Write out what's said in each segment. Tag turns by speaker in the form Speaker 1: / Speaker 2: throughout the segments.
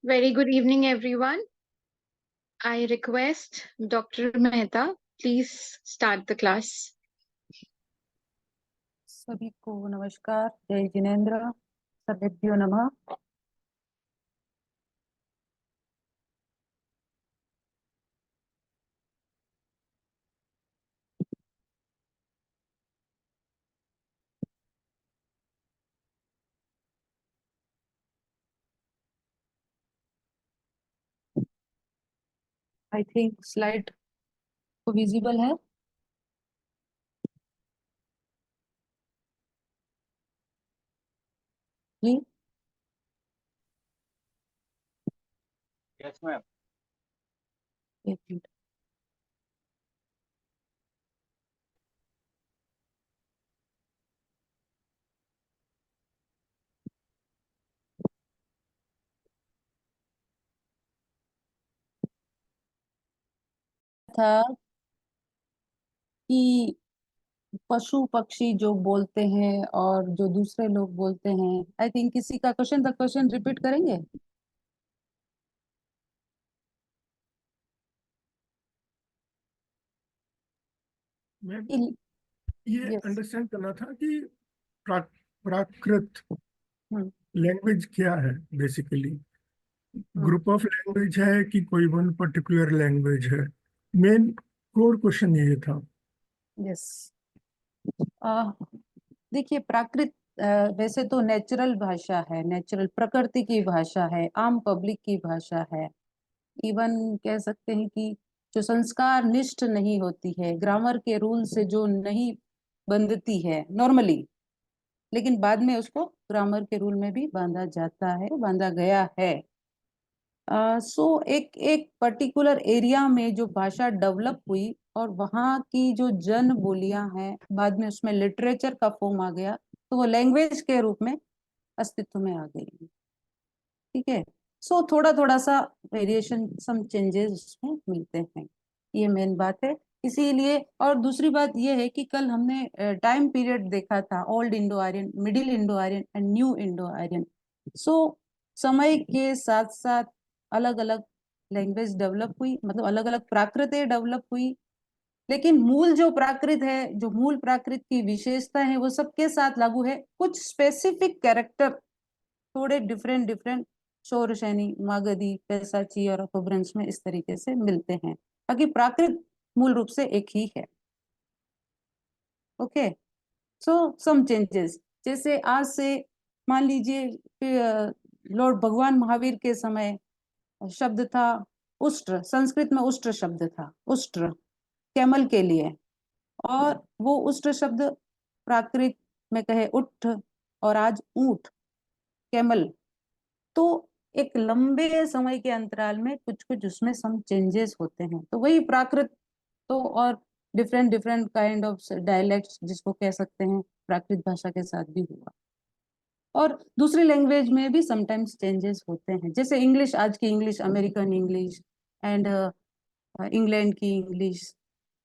Speaker 1: Very good evening, everyone. I request Dr. Mehta, please start the class.
Speaker 2: सभी को नमस्कार, जय जिनेन्द्र, सभ्यो नमः। आई थिंक स्लाइड को विजिबल है। जी
Speaker 3: यस मैम।
Speaker 2: एक मिनट। था कि पशु पक्षी जो बोलते हैं और जो दूसरे लोग बोलते हैं, आई थिंक किसी का क्वेश्चन रिपीट करेंगे।
Speaker 4: मैम
Speaker 2: इ-
Speaker 4: ये
Speaker 2: यस।
Speaker 4: अंडरस्टैंड करना था कि प्राकृत
Speaker 2: हम्म,
Speaker 4: लैंग्वेज क्या है। Basically
Speaker 2: hmm,
Speaker 4: group of language है कि कोई वन पर्टिकुलर लैंग्वेज है। मेन कोर क्वेश्चन ये था।
Speaker 2: यस। देखिए, प्राकृत वैसे तो नेचुरल भाषा है, नेचुरल प्रकृति की भाषा है, आम पब्लिक की भाषा है। इवन कह सकते हैं कि जो संस्कार निष्ठ नहीं होती है, ग्रामर के रूल से जो नहीं बंधती है नॉर्मली, लेकिन बाद में उसको ग्रामर के रूल में भी बांधा जाता है, बांधा गया है। सो एक एक पर्टिकुलर एरिया में जो भाषा डेवलप हुई और वहाँ की जो जन बोलियां हैं, बाद में उसमें लिटरेचर का फॉर्म आ गया, तो वो लैंग्वेज के रूप में अस्तित्व में आ गई। ठीक है। सो थोड़ा थोड़ा सा वेरिएशन, सम चेंजेस उसमें मिलते हैं, ये मेन बात है। इसीलिए, और दूसरी बात ये है कि कल हमने टाइम पीरियड देखा था, old Indo Aryan, middle Indo Aryan and new Indo Aryan. So समय के साथ साथ अलग अलग लैंग्वेज डेवलप हुई, मतलब अलग अलग प्राकृतें डेवलप हुई, लेकिन मूल जो प्राकृत है, जो मूल प्राकृत की विशेषता है, वो सबके साथ लागू है। कुछ स्पेसिफिक कैरेक्टर थोड़े डिफरेंट डिफरेंट शौरसेनी, मागधी, पैसाची और अपभ्रंश में इस तरीके से मिलते हैं, बाकी प्राकृत मूल रूप से एक ही है। ओके। सो सम चेंजेस, जैसे आज से मान लीजिए लॉर्ड भगवान महावीर के समय शब्द था उष्ट्र, संस्कृत में उष्ट्र शब्द था, उष्ट्र कैमल के लिए, और वो उष्ट्र शब्द प्राकृत में कहे उठ, और आज ऊंट, कैमल। तो एक लंबे समय के अंतराल में कुछ कुछ उसमें सम चेंजेस होते हैं, तो वही प्राकृत। तो और different different kind of dialects जिसको कह सकते हैं, प्राकृत भाषा के साथ भी हुआ। और दूसरी लैंग्वेज में भी समटाइम्स चेंजेस होते हैं, जैसे इंग्लिश, आज की English, American English and England की इंग्लिश,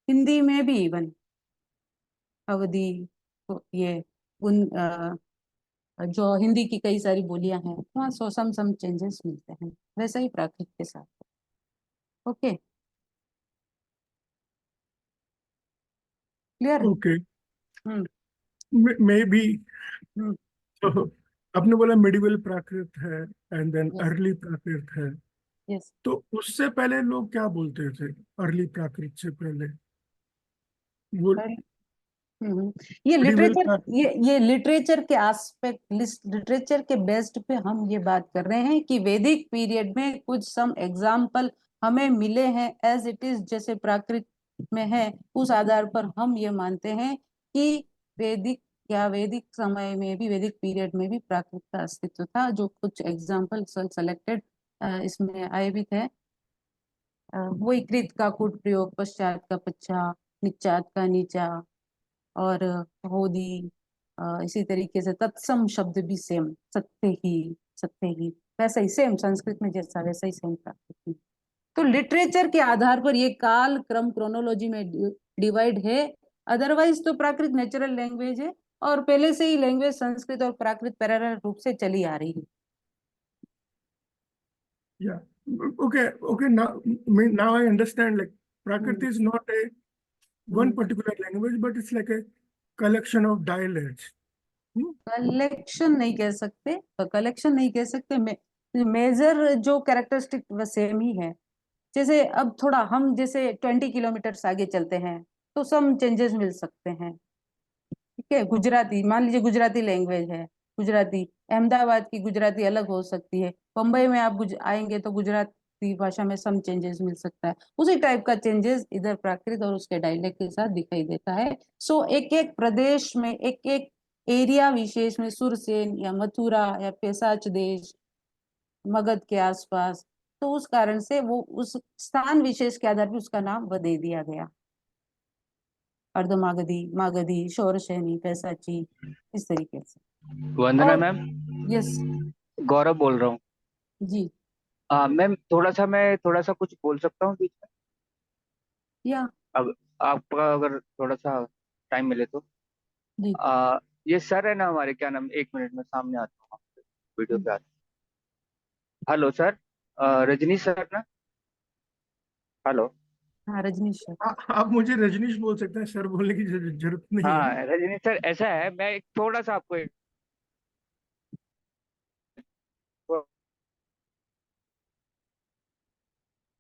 Speaker 2: हिंदी में भी इवन अवधी, तो ये उन जो हिंदी की कई सारी बोलियां हैं, वहाँ सो सम चेंजेस मिलते हैं, वैसे ही प्राकृत के साथ। Okay, clear.
Speaker 4: Okay.
Speaker 2: Hmm,
Speaker 4: may be
Speaker 2: hmm,
Speaker 4: तो आपने बोला मिडिवल प्राकृत है and then
Speaker 2: yes,
Speaker 4: early Prakrit है।
Speaker 2: यस।
Speaker 4: तो उससे पहले लोग क्या बोलते थे? अर्ली प्राकृत से पहले वो
Speaker 2: हम्म, ये
Speaker 4: मिडिवल
Speaker 2: लिटरेचर,
Speaker 4: प्राकृत।
Speaker 2: ये लिटरेचर के एस्पेक्ट, लिटरेचर के बेस्ड पे हम ये बात कर रहे हैं कि वैदिक पीरियड में कुछ सम एग्जाम्पल हमें मिले हैं एज इट इज, जैसे प्राकृत में है, उस आधार पर हम ये मानते हैं कि वैदिक या वैदिक समय में भी, वैदिक पीरियड में भी प्राकृत का अस्तित्व था। जो कुछ एग्जाम्पल सेलेक्टेड इसमें आए भी थे, वही कृत का कुट प्रयोग, पश्चात का पश्चा, निचात का नीचा, और होदी, इसी तरीके से तत्सम शब्द भी सेम, सत्य ही वैसा ही सेम, संस्कृत में जैसा वैसा ही सेम प्राकृत में। तो लिटरेचर के आधार पर ये काल क्रम क्रोनोलॉजी में डिवाइड है। अदरवाइज तो प्राकृत नेचुरल लैंग्वेज है, और पहले से ही लैंग्वेज संस्कृत और प्राकृत पैरेलल रूप से चली आ रही है।
Speaker 4: Yeah. Okay. Now I understand. Like Prakriti is not a one particular language, but it's like a collection of dialects.
Speaker 2: Collection नहीं कह सकते, कलेक्शन नहीं कह सकते, मेजर जो कैरेक्टरिस्टिक वह सेम ही है। जैसे अब थोड़ा हम जैसे 20 किलोमीटर आगे चलते हैं तो सम चेंजेस मिल सकते हैं। ठीक है, गुजराती मान लीजिए, गुजराती लैंग्वेज है, गुजराती अहमदाबाद की गुजराती अलग हो सकती है, बम्बई में आप आएंगे तो गुजराती भाषा में सम चेंजेस मिल सकता है। उसी टाइप का चेंजेस इधर प्राकृत और उसके डायलेक्ट के साथ दिखाई देता है। सो एक एक प्रदेश में, एक एक एरिया विशेष में, सुरसेन या मथुरा या पेशाच देश, मगध के आसपास, तो उस कारण से वो उस स्थान विशेष के आधार पर उसका नाम वह दे दिया गया। अर्धमागधी, मागधी, शौरसेनी, पैसाची, इस तरीके से।
Speaker 3: वंदना
Speaker 2: और
Speaker 3: मैम,
Speaker 2: यस
Speaker 3: गौरव बोल रहा हूँ।
Speaker 2: जी,
Speaker 3: मैम मैं थोड़ा सा कुछ बोल सकता हूँ बीच में?
Speaker 2: या
Speaker 3: अब आपका अगर थोड़ा सा टाइम मिले तो।
Speaker 2: जी,
Speaker 3: ये सर है ना हमारे, क्या नाम, एक मिनट में सामने आता हूँ, वीडियो पे आता हूँ। हेलो सर, रजनी सर ना? हेलो।
Speaker 2: हाँ रजनीश सर।
Speaker 4: आप मुझे रजनीश बोल सकते हैं, सर बोलने की जरूरत नहीं है।
Speaker 3: हाँ रजनी सर, ऐसा है, मैं एक थोड़ा सा आपको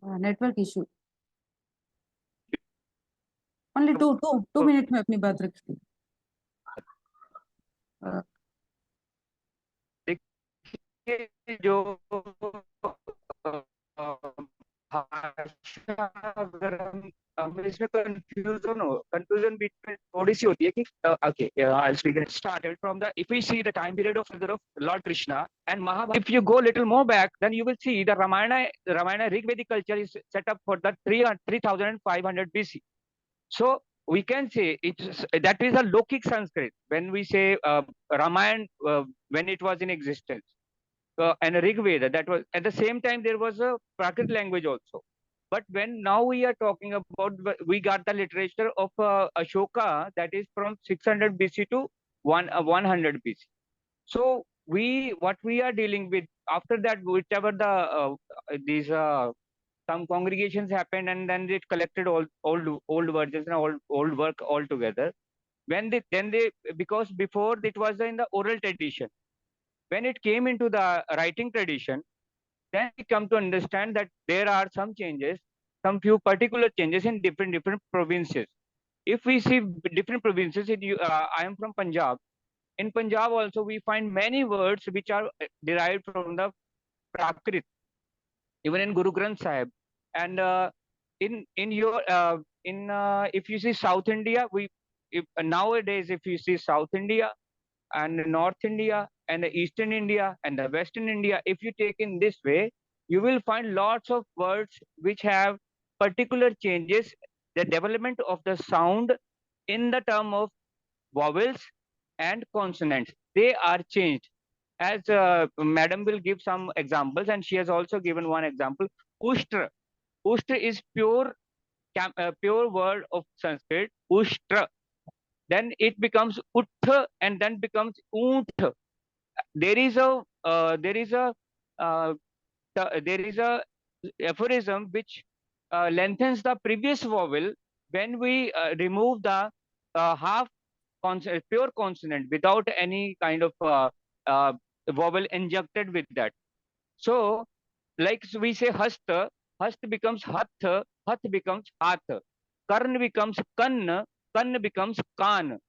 Speaker 2: network issue, only to minute में अपनी बात रखिए।
Speaker 3: देखिए, जो भाषा, अगर हम इसमें कंफ्यूजन बीच में थोड़ी सी होती है कि okay, I'll speak it started from the, if we see the time period of Lord Krishna and Mahabharata, if you go little more back, then you will see the Ramayana Rigvedic culture is set up for the 3500 BC. So we can say that is a Lokic Sanskrit when we say Ramayana when it was in existence. And a Rig Veda, that was at the same time there was a Prakrit language also. But when now we are talking about, we got the literature of Ashoka, that is from 600 BC to 100 BC. So what we are dealing with after that, whichever these some congregations happened, and then they collected all old versions and old work all together. When they because before it was in the oral tradition, when it came into the writing tradition, then we come to understand that there are some changes, some few particular changes in different provinces. If we see different provinces, I am from Punjab. In Punjab also we find many words which are derived from the Prakrit, even in Guru Granth Sahib. And in your if you see South India, nowadays if you see South India and North India and the Eastern India and the Western India, if you take in this way, you will find lots of words which have particular changes, the development of the sound in the term of vowels and consonants. They are changed. As Madam will give some examples, and she has also given one example. Ushtra. Ushtra is pure word of Sanskrit. Ushtra. Then it becomes Uttha and then becomes Untha. There is a uh, there is a aphorism which lengthens the previous vowel when we remove the half pure consonant without any kind of vowel injected with that. So, like we say hasta, hasta becomes hath, hath becomes hath, karn becomes kan, kan becomes kan.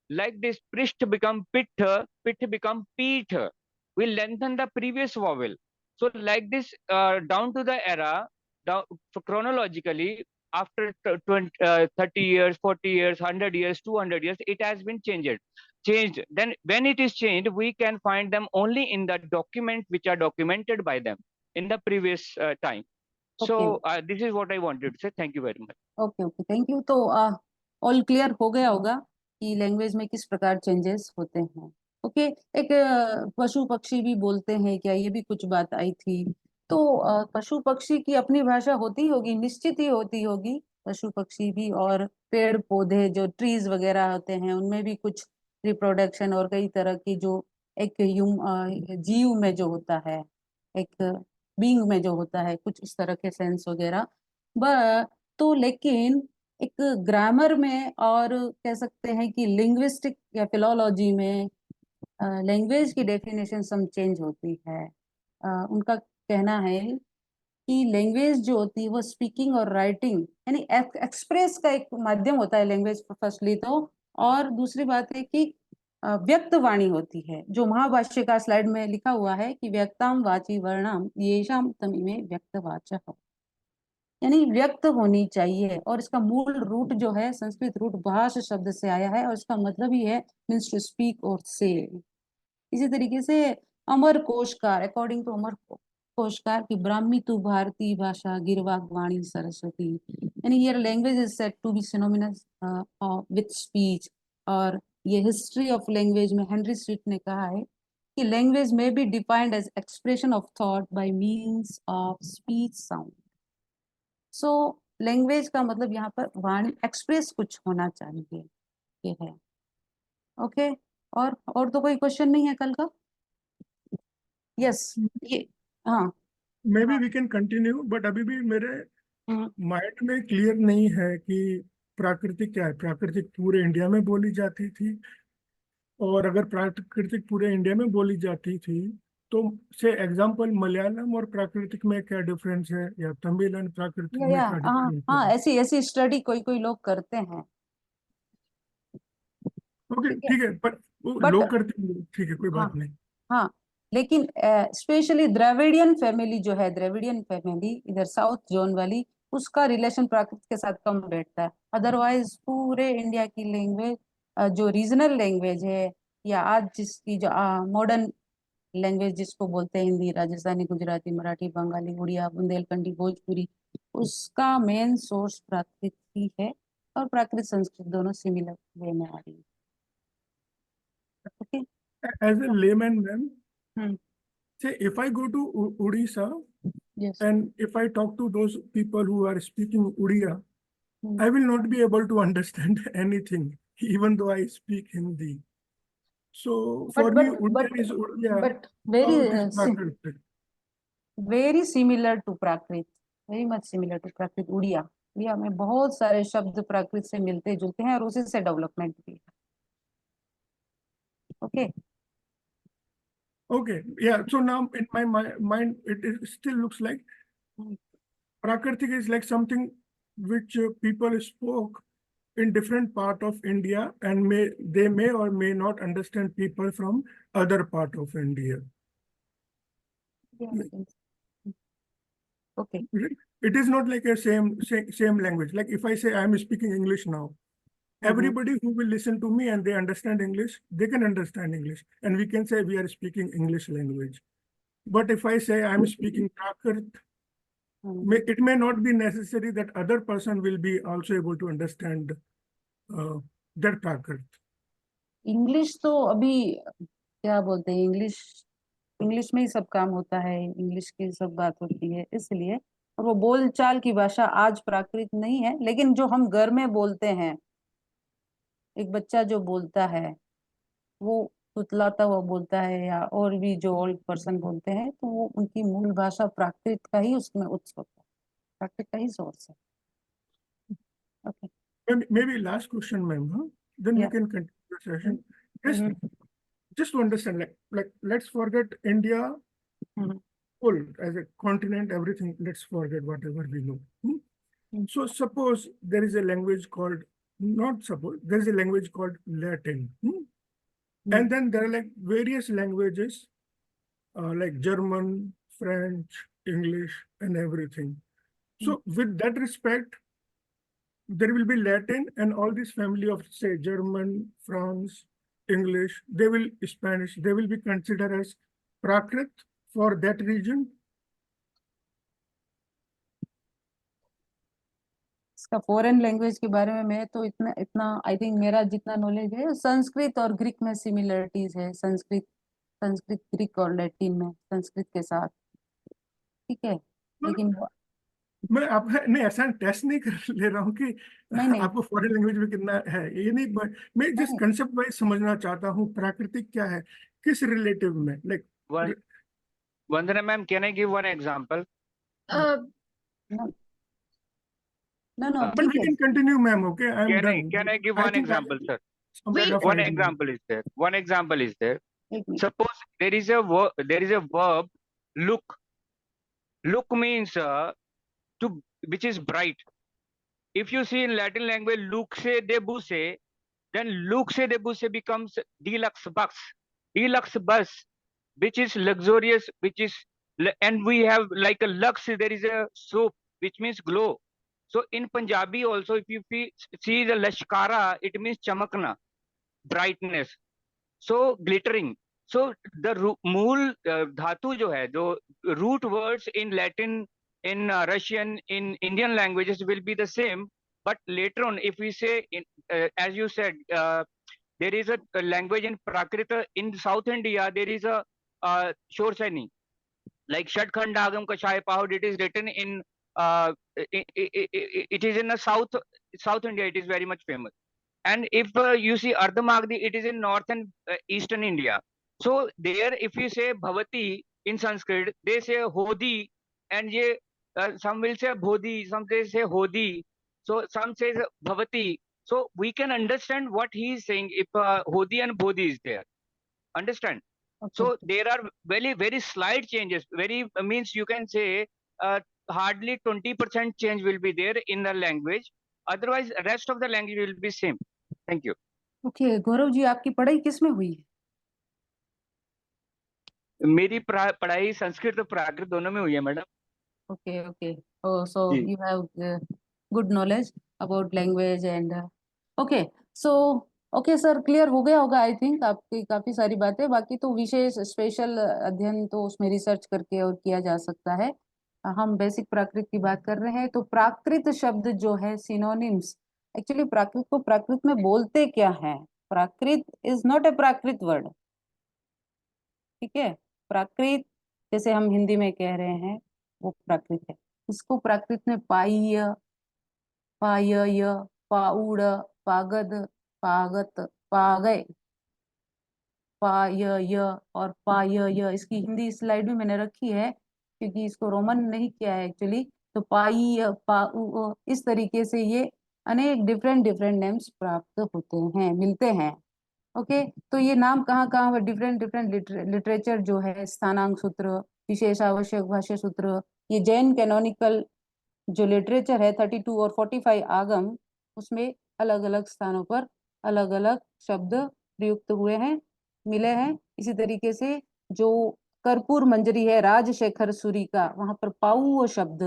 Speaker 3: Like this, prisht become pith, pith become peeth. We lengthen the previous vowel. So like this, down to the era, down, chronologically, after 30 years, 40 years, 100 years, 200 years, it has been changed. Then when it is changed, we can find them only in the documents which are documented by them in the previous time. So this is what I wanted to say. Thank you very much.
Speaker 2: Okay, thank you. तो all clear हो गया होगा कि language में किस प्रकार changes होते हैं। ओके, एक पशु पक्षी भी बोलते हैं क्या, ये भी कुछ बात आई थी। तो पशु पक्षी की अपनी भाषा होती होगी, निश्चित ही होती होगी, पशु पक्षी भी। और पेड़ पौधे जो ट्रीज वगैरह होते हैं उनमें भी कुछ रिप्रोडक्शन और कई तरह की जो एक जीव में जो होता है, एक बीइंग में जो होता है, कुछ इस तरह के सेंस वगैरह। तो लेकिन एक ग्रामर में और कह सकते हैं कि लिंग्विस्टिक या फिलोलॉजी में लैंग्वेज की डेफिनेशन सम चेंज होती है। उनका कहना है कि लैंग्वेज जो होती है वो स्पीकिंग और राइटिंग यानी एक्सप्रेस का एक माध्यम होता है लैंग्वेज फर्स्टली तो, और दूसरी बात है कि व्यक्त वाणी होती है, जो महाभाष्य का स्लाइड में लिखा हुआ है कि व्यक्ताम वाची वर्णाम येषाम तमिमे व्यक्त वाचः, यानी व्यक्त होनी चाहिए। और इसका मूल रूट जो है संस्कृत रूट भाष शब्द से आया है और इसका मतलब ही है मीन्स टू स्पीक और से। इसी तरीके से अमर कोशकार, अकॉर्डिंग टू अमर कोशकार की ब्राह्मी तु भारतीय भाषा गिरवाक वाणी सरस्वती, यानी here language is said to be synonymous with speech. और ये हिस्ट्री ऑफ लैंग्वेज में हेनरी स्वीट ने कहा है कि language may be defined as expression of thought by means of speech sound. So language का मतलब यहाँ पर वाणी, एक्सप्रेस कुछ होना चाहिए, ये है। ओके और तो कोई क्वेश्चन नहीं है कल का? यस ये हाँ
Speaker 4: may be we can continue, but अभी भी मेरे माइंड में क्लियर नहीं है कि प्राकृतिक क्या है। प्राकृतिक पूरे इंडिया में बोली जाती थी, और अगर प्राकृतिक पूरे इंडिया में बोली जाती थी तो से एग्जांपल मलयालम और प्राकृतिक में क्या डिफरेंस है, या तमिल एंड प्राकृतिक में क्या
Speaker 2: हाँ
Speaker 4: डिफरेंस
Speaker 2: हाँ,
Speaker 4: है।
Speaker 2: ऐसी स्टडी कोई लोग करते हैं।
Speaker 4: ओके
Speaker 2: ठीक है,
Speaker 4: ठीक है, पर वो
Speaker 2: बट
Speaker 4: लोग करते हैं, ठीक है, कोई
Speaker 2: हाँ
Speaker 4: बात नहीं।
Speaker 2: हाँ, लेकिन स्पेशली द्रविडियन फैमिली जो है, द्रविडियन फैमिली इधर साउथ जोन वाली, उसका रिलेशन प्राकृत के साथ कम बैठता है। अदरवाइज पूरे इंडिया की लैंग्वेज जो रीजनल लैंग्वेज है, या आज जिसकी जो मॉडर्न लैंग्वेज जिसको बोलते हैं, हिंदी, राजस्थानी, गुजराती, मराठी, बंगाली, उड़िया, बुंदेलखंडी, भोजपुरी, उसका मेन सोर्स प्राकृत ही है। और प्राकृत संस्कृत दोनों सिमिलर वे में आ रही है। Okay.
Speaker 4: As a layman ma'am,
Speaker 2: hmm.
Speaker 4: say if I go to Odisha
Speaker 2: yes.
Speaker 4: and if I talk to those people who are speaking Odia, I will not be able to understand anything, even though I speak Hindi. So for me, Odia is Odia.
Speaker 2: but
Speaker 4: How it is Prakrit?
Speaker 2: very similar to Prakrit, very much similar to प्राकृत। उड़िया, उड़िया में बहुत सारे शब्द प्राकृत से मिलते जुलते हैं और उसी से डेवलपमेंट भी है। Okay.
Speaker 4: Okay, yeah. So now in my mind, it still looks like Prakritik is like something which people spoke in different part of India, and they may or may not understand people from other part of India.
Speaker 2: Okay.
Speaker 4: It is not like a same language. Like if I say I'm speaking English now, everybody who will listen to me and they understand English, they can understand English, and we can say we are speaking English language. But if I say I'm speaking Prakrit, it may not be necessary that other person will be also able to understand that Prakrit.
Speaker 2: English तो अभी क्या बोलते हैं, English English में ही सब काम होता है, इंग्लिश की सब बात होती है, इसलिए। और वो बोलचाल की भाषा आज प्राकृत नहीं है, लेकिन जो हम घर में बोलते हैं, एक बच्चा जो बोलता है वो तुतलाता हुआ बोलता है, या और भी जो ओल्ड पर्सन बोलते हैं, तो वो उनकी मूल भाषा प्राकृत का ही उसमें उत्स होता है, प्राकृत का ही सोर्स है। Okay.
Speaker 4: Maybe last question, ma'am. Huh? Then we can continue the session. Just to understand, like let's forget India full as a continent, everything. Let's forget whatever we know. So suppose there is a language called, not suppose, there is a language called Latin. And then there are like various languages like German, French, English, and everything. So with that respect, there will be Latin and all this family of, say, German, France, English, they will Spanish, they will be considered as Prakrit for that region.
Speaker 2: इसका foreign language के बारे में मैं तो इतना I think मेरा जितना knowledge है, संस्कृत और ग्रीक में सिमिलरिटीज है, संस्कृत ग्रीक और लैटिन में संस्कृत के साथ, ठीक है। लेकिन
Speaker 4: मैं आप नहीं ऐसा टेस्ट नहीं कर ले रहा हूँ कि
Speaker 2: नहीं
Speaker 4: आपको फॉरेन लैंग्वेज में कितना है, ये नहीं, मैं जिस कंसेप्ट वाइज समझना चाहता हूँ प्राकृतिक क्या है, किस रिलेटिव में, like
Speaker 3: Vandana ma'am, can I give one example?
Speaker 1: Uh,
Speaker 2: No, no,
Speaker 3: Uh,
Speaker 4: But
Speaker 2: ठीक
Speaker 4: we
Speaker 2: है.
Speaker 4: can continue, ma'am. Okay, I am done.
Speaker 3: can I give
Speaker 4: I
Speaker 3: one
Speaker 4: think
Speaker 3: example, sir?
Speaker 4: some
Speaker 1: Wait.
Speaker 4: kind of
Speaker 3: One
Speaker 4: idea.
Speaker 3: example is there. One example is there.
Speaker 2: एक minute.
Speaker 3: Suppose there is a verb look. Look means to which is bright. If you see in Latin language luxe debuse, then luxe debuse becomes deluxe bus. Deluxe bus, which is luxurious, which is and we have like a lux, there is a soap which means glow. So in Punjabi also, if you see the lashkara, it means chamakna, brightness. So glittering. So the मूल धातु जो है, जो root words in Latin, in Russian, in Indian languages will be the same, but later on if we say as you said, there is a language in Prakrita in South India, there is a Shorsani, like Shatkhandagam Kashaya Pahud, it is written in it is in the South India, it is very much famous. And if you see Ardhamagdi, it is in north and eastern India. So there, if you say Bhavati in Sanskrit, they say Hodi, and some will say Bodhi, some they say Hodi, so some says Bhavati. So we can understand what he is saying if Hodi and Bodhi is there. Understand?
Speaker 2: Okay.
Speaker 3: So there are very slight changes. Very means you can say hardly 20% change will be there in the language. Otherwise, rest of the language will be same. Thank you.
Speaker 2: Okay, Gaurav ji, आपकी पढ़ाई किस में हुई है?
Speaker 3: मेरी पढ़ाई संस्कृत और प्राकृत दोनों में हुई है madam.
Speaker 2: Okay, okay. Oh, so
Speaker 3: ji.
Speaker 2: you have good knowledge about language and okay. So okay sir, clear हो गया होगा आई थिंक आपकी काफी सारी बातें. बाकी तो विशेष स्पेशल अध्ययन तो उसमें रिसर्च करके और किया जा सकता है. हम बेसिक प्राकृत की बात कर रहे हैं. तो प्राकृत शब्द जो है सिनोनिम्स, एक्चुअली प्राकृत को प्राकृत में बोलते क्या है? Prakrit is not a Prakrit word. ठीक है, प्राकृत जैसे हम हिंदी में कह रहे हैं वो प्राकृत है. इसको प्राकृत में पाह्य, पायय, पाउड़, पागद, पागत, पागय, पायय और पायय, इसकी हिंदी स्लाइड में मैंने रखी है क्योंकि इसको रोमन नहीं किया है एक्चुअली. तो पाई, पाउ, इस तरीके से ये अनेक डिफरेंट नेम्स प्राप्त होते हैं, मिलते हैं. ओके, तो ये नाम कहाँ कहाँ पर डिफरेंट लिटरेचर जो है, स्थानांक सूत्र, विशेष आवश्यक भाष्य सूत्र, ये जैन कैनोनिकल जो लिटरेचर है 32 और 45 आगम, उसमें अलग अलग स्थानों पर अलग अलग शब्द प्रयुक्त हुए हैं, मिले हैं. इसी तरीके से जो कर्पूर मंजरी है राजशेखर सूरी का, वहां पर पाऊ शब्द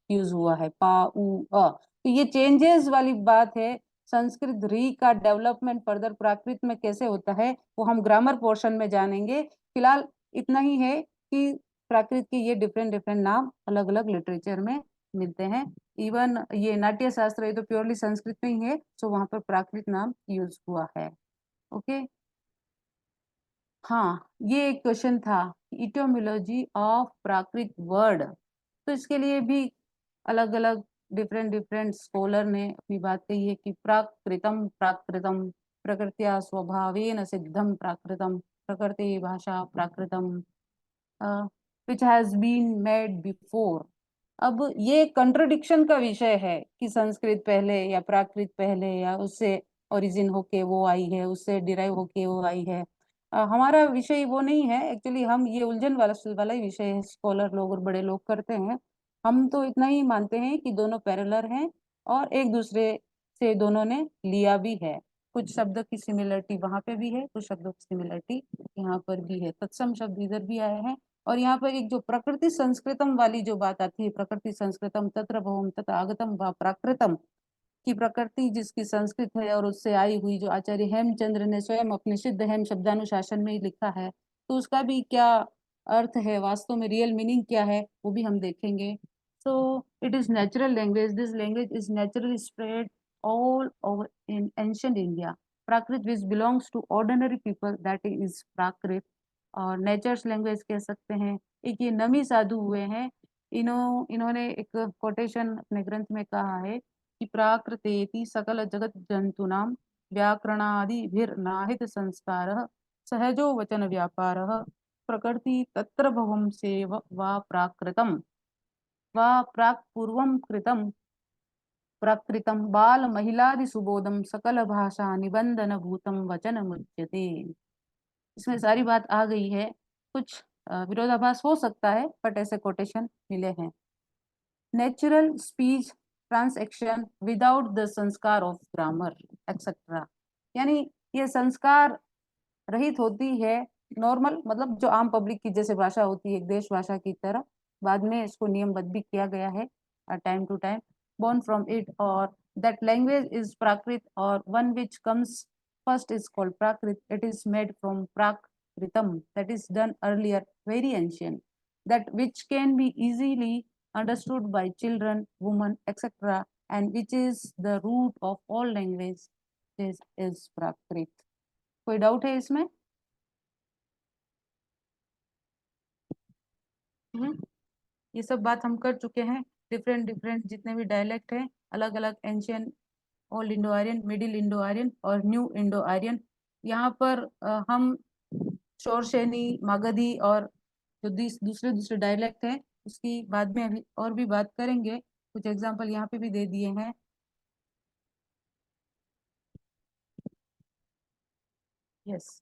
Speaker 2: यूज हुआ है, पाऊ अ. तो ये चेंजेस वाली बात है. संस्कृत री का डेवलपमेंट फर्दर प्राकृत में कैसे होता है वो हम ग्रामर पोर्शन में जानेंगे. फिलहाल इतना ही है कि प्राकृत के ये डिफरेंट नाम अलग अलग लिटरेचर में मिलते हैं. इवन ये नाट्य शास्त्र ये तो प्योरली संस्कृत में ही है, सो वहां पर प्राकृत नाम यूज हुआ है. ओके, हाँ, ये एक क्वेश्चन था, इटोमोलॉजी ऑफ प्राकृत वर्ड. तो इसके लिए भी अलग अलग डिफरेंट स्कॉलर ने अपनी बात कही है कि प्राकृतम प्रकृत्या स्वभावेन सिद्धम प्राकृतम, प्रकृति भाषा प्राकृतम which has been made before. अब ये कंट्रडिक्शन का विषय है कि संस्कृत पहले या प्राकृत पहले या उससे ओरिजिन होके वो आई है, उससे डिराइव होके वो आई है. हमारा विषय वो नहीं है एक्चुअली. हम ये उलझन वाला ही विषय है, स्कॉलर लोग और बड़े लोग करते हैं. हम तो इतना ही मानते हैं कि दोनों पैरेलल हैं और एक दूसरे से दोनों ने लिया भी है. कुछ शब्द की सिमिलरिटी वहां पे भी है, कुछ शब्दों की सिमिलरिटी यहाँ पर भी है. तत्सम शब्द इधर भी आए हैं. और यहाँ पर एक जो प्रकृति संस्कृतम वाली जो बात आती है, प्रकृति संस्कृतम तत्र भवम तत्र आगतम व प्राकृतम, की प्रकृति जिसकी संस्कृत है और उससे आई हुई, जो आचार्य हेमचंद्र ने स्वयं अपने सिद्ध हेम शब्दानुशासन में ही लिखा है, तो उसका भी क्या अर्थ है, वास्तव में रियल मीनिंग क्या है, वो भी हम देखेंगे. So it is natural language. This language is naturally spread all over in ancient India. Prakrit which belongs to ordinary people, that is Prakrit. और नेचर्स लैंग्वेज कह सकते हैं. एक ये नमी साधु हुए हैं, इन्होंने एक कोटेशन अपने ग्रंथ में कहा है कि प्राकृतेति सकल जगत जंतूनां व्याकरणादिभिर्नाहित संस्कारः सहजो वचन व्यापारः प्रकृति तत्र भवम से वा प्राकृतम वा प्राक्पूर्वम कृतम प्राकृतम बाल महिलादि सुबोधम सकल भाषा निबंधन भूतम वचन मुच्यते। इसमें सारी बात आ गई है। कुछ विरोधाभास हो सकता है, बट ऐसे कोटेशन मिले हैं। Natural speech transaction without the संस्कार ऑफ ग्रामर एक्सेट्रा, यानी ये संस्कार रहित होती है। नॉर्मल मतलब जो आम पब्लिक की जैसे भाषा होती है एक देश भाषा की तरह, बाद में इसको नियमबद्ध भी किया गया है time to time. born from it, or that language is Prakrit, or one which comes first is called Prakrit. It is made from Prakritam, that is done earlier, very ancient, that which can be easily understood by children, women, etc., and which is the root of all language. This is Prakrit. कोई doubt है इसमें? ये सब बात हम कर चुके हैं। डिफरेंट डिफरेंट जितने भी डायलेक्ट हैं, अलग अलग ancient, old Indo Aryan, middle Indo Aryan और न्यू इंडो आर्यन। यहाँ पर हम शोरशैनी, मागधी और जो दूसरे दूसरे डायलेक्ट हैं उसकी बाद में अभी और भी बात करेंगे। कुछ एग्जांपल यहाँ पे भी दे दिए हैं। यस,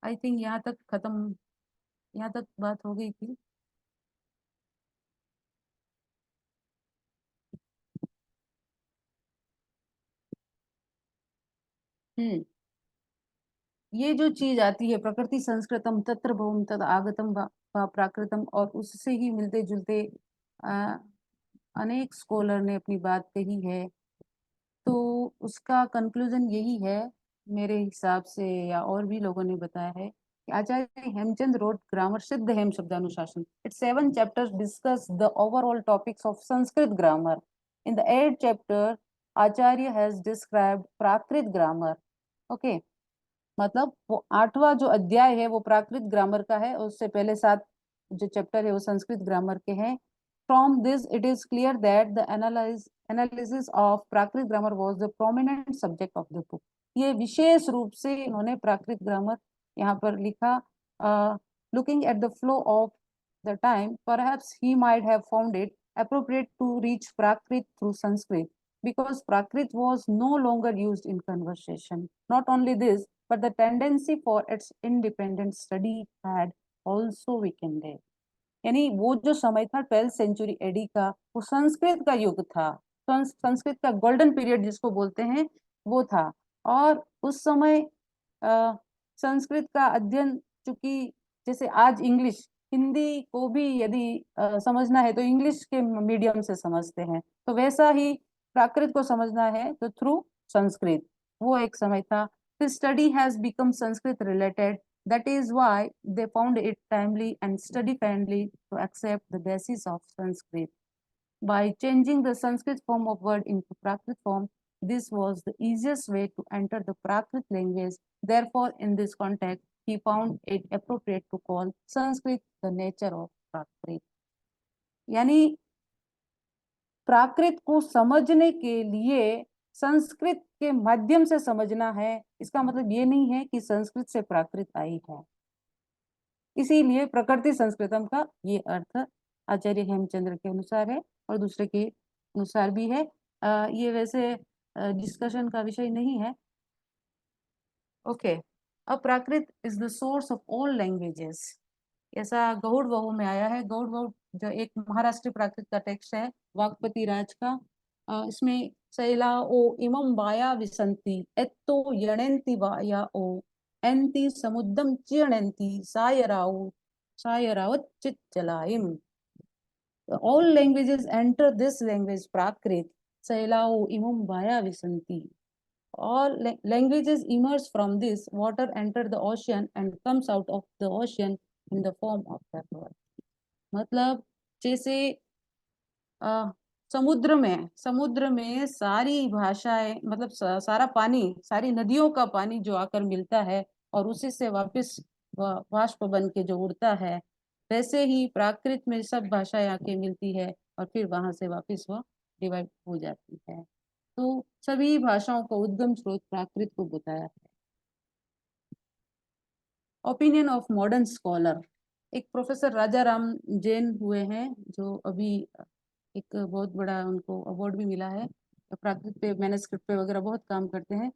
Speaker 2: आई थिंक यहाँ तक खत्म, यहाँ तक बात हो गई थी। ये जो चीज आती है प्रकृति संस्कृतम तत्र भवम तद आगतम वा प्राकृतम, और उससे ही मिलते जुलते अनेक स्कॉलर ने अपनी बात कही है। तो उसका कंक्लूजन यही है मेरे हिसाब से, या और भी लोगों ने बताया है कि आचार्य Hemchand wrote grammar Siddha Hem Shabdanushasan. Its 7 chapters discuss the overall topics of Sanskrit grammar. In the 8th chapter, Acharya has described Prakrit grammar. Okay. मतलब वो 8वां जो अध्याय है वो प्राकृत ग्रामर का है, और उससे पहले 7 जो चैप्टर है वो संस्कृत ग्रामर के हैं। From this it is clear that the analysis of Prakrit grammar was the prominent subject of the book. ये विशेष रूप से इन्होंने प्राकृत ग्रामर यहाँ पर लिखा। Looking at the flow of the time, perhaps he might have found it appropriate to reach Prakrit through Sanskrit, because Prakrit was no longer used in conversation. Not only this, but the tendency for its independent study had also weakened. यानी वो जो समय था 12th century AD का, वो संस्कृत का युग था, संस्कृत का गोल्डन पीरियड जिसको बोलते हैं वो था। और उस समय संस्कृत का अध्ययन, चूंकि जैसे आज इंग्लिश, हिंदी को भी यदि समझना है तो इंग्लिश के मीडियम से समझते हैं, तो वैसा ही प्राकृत को समझना है तो थ्रू संस्कृत। वो एक समय था। The study has become Sanskrit related. That is why they found it timely and study friendly to accept the basis of Sanskrit. By changing the Sanskrit form of word into Prakrit form, this was the easiest way to enter the Prakrit language. Therefore, in this context, he found it appropriate to call Sanskrit the nature of Prakrit. यानी प्राकृत को समझने के लिए संस्कृत के माध्यम से समझना है। इसका मतलब ये नहीं है कि संस्कृत से प्राकृत आई है। इसीलिए प्रकृति संस्कृतम का ये अर्थ आचार्य हेमचंद्र के अनुसार है और दूसरे के अनुसार भी है। ये वैसे डिस्कशन का विषय नहीं है। ओके, अब Prakrit is the source of all languages, ऐसा गौड़ वहु में आया है। गौड़ वहु जो एक महाराष्ट्र प्राकृत का टेक्स्ट है वागपति राज का, इसमें सैला ओ इमम वाया विसंति एत्तो यणेन्ति वाया ओ एंति समुद्रम चिरणेन्ति सायरावत चित जलाइम। All languages enter this language Prakrit, सैलाओ इमम वाया विसंति। All languages emerge from this, water enter the ocean and comes out of the ocean in the form of that word. मतलब जैसे समुद्र में सारी भाषाएं, मतलब सारा पानी, सारी नदियों का पानी जो आकर मिलता है और उसी से वापस वाष्प बन के जो उड़ता है, वैसे ही प्राकृत में सब भाषाएं आके मिलती है और फिर वहां से वापस वह डिवाइड हो जाती है। तो सभी भाषाओं का उद्गम स्रोत प्राकृत को बताया है। Opinion of modern scholar. एक प्रोफेसर राजा राम जैन हुए हैं, जो अभी एक बहुत बड़ा उनको अवार्ड भी मिला है, प्राकृत पे मैनस्क्रिप्ट पे वगैरह बहुत काम करते हैं।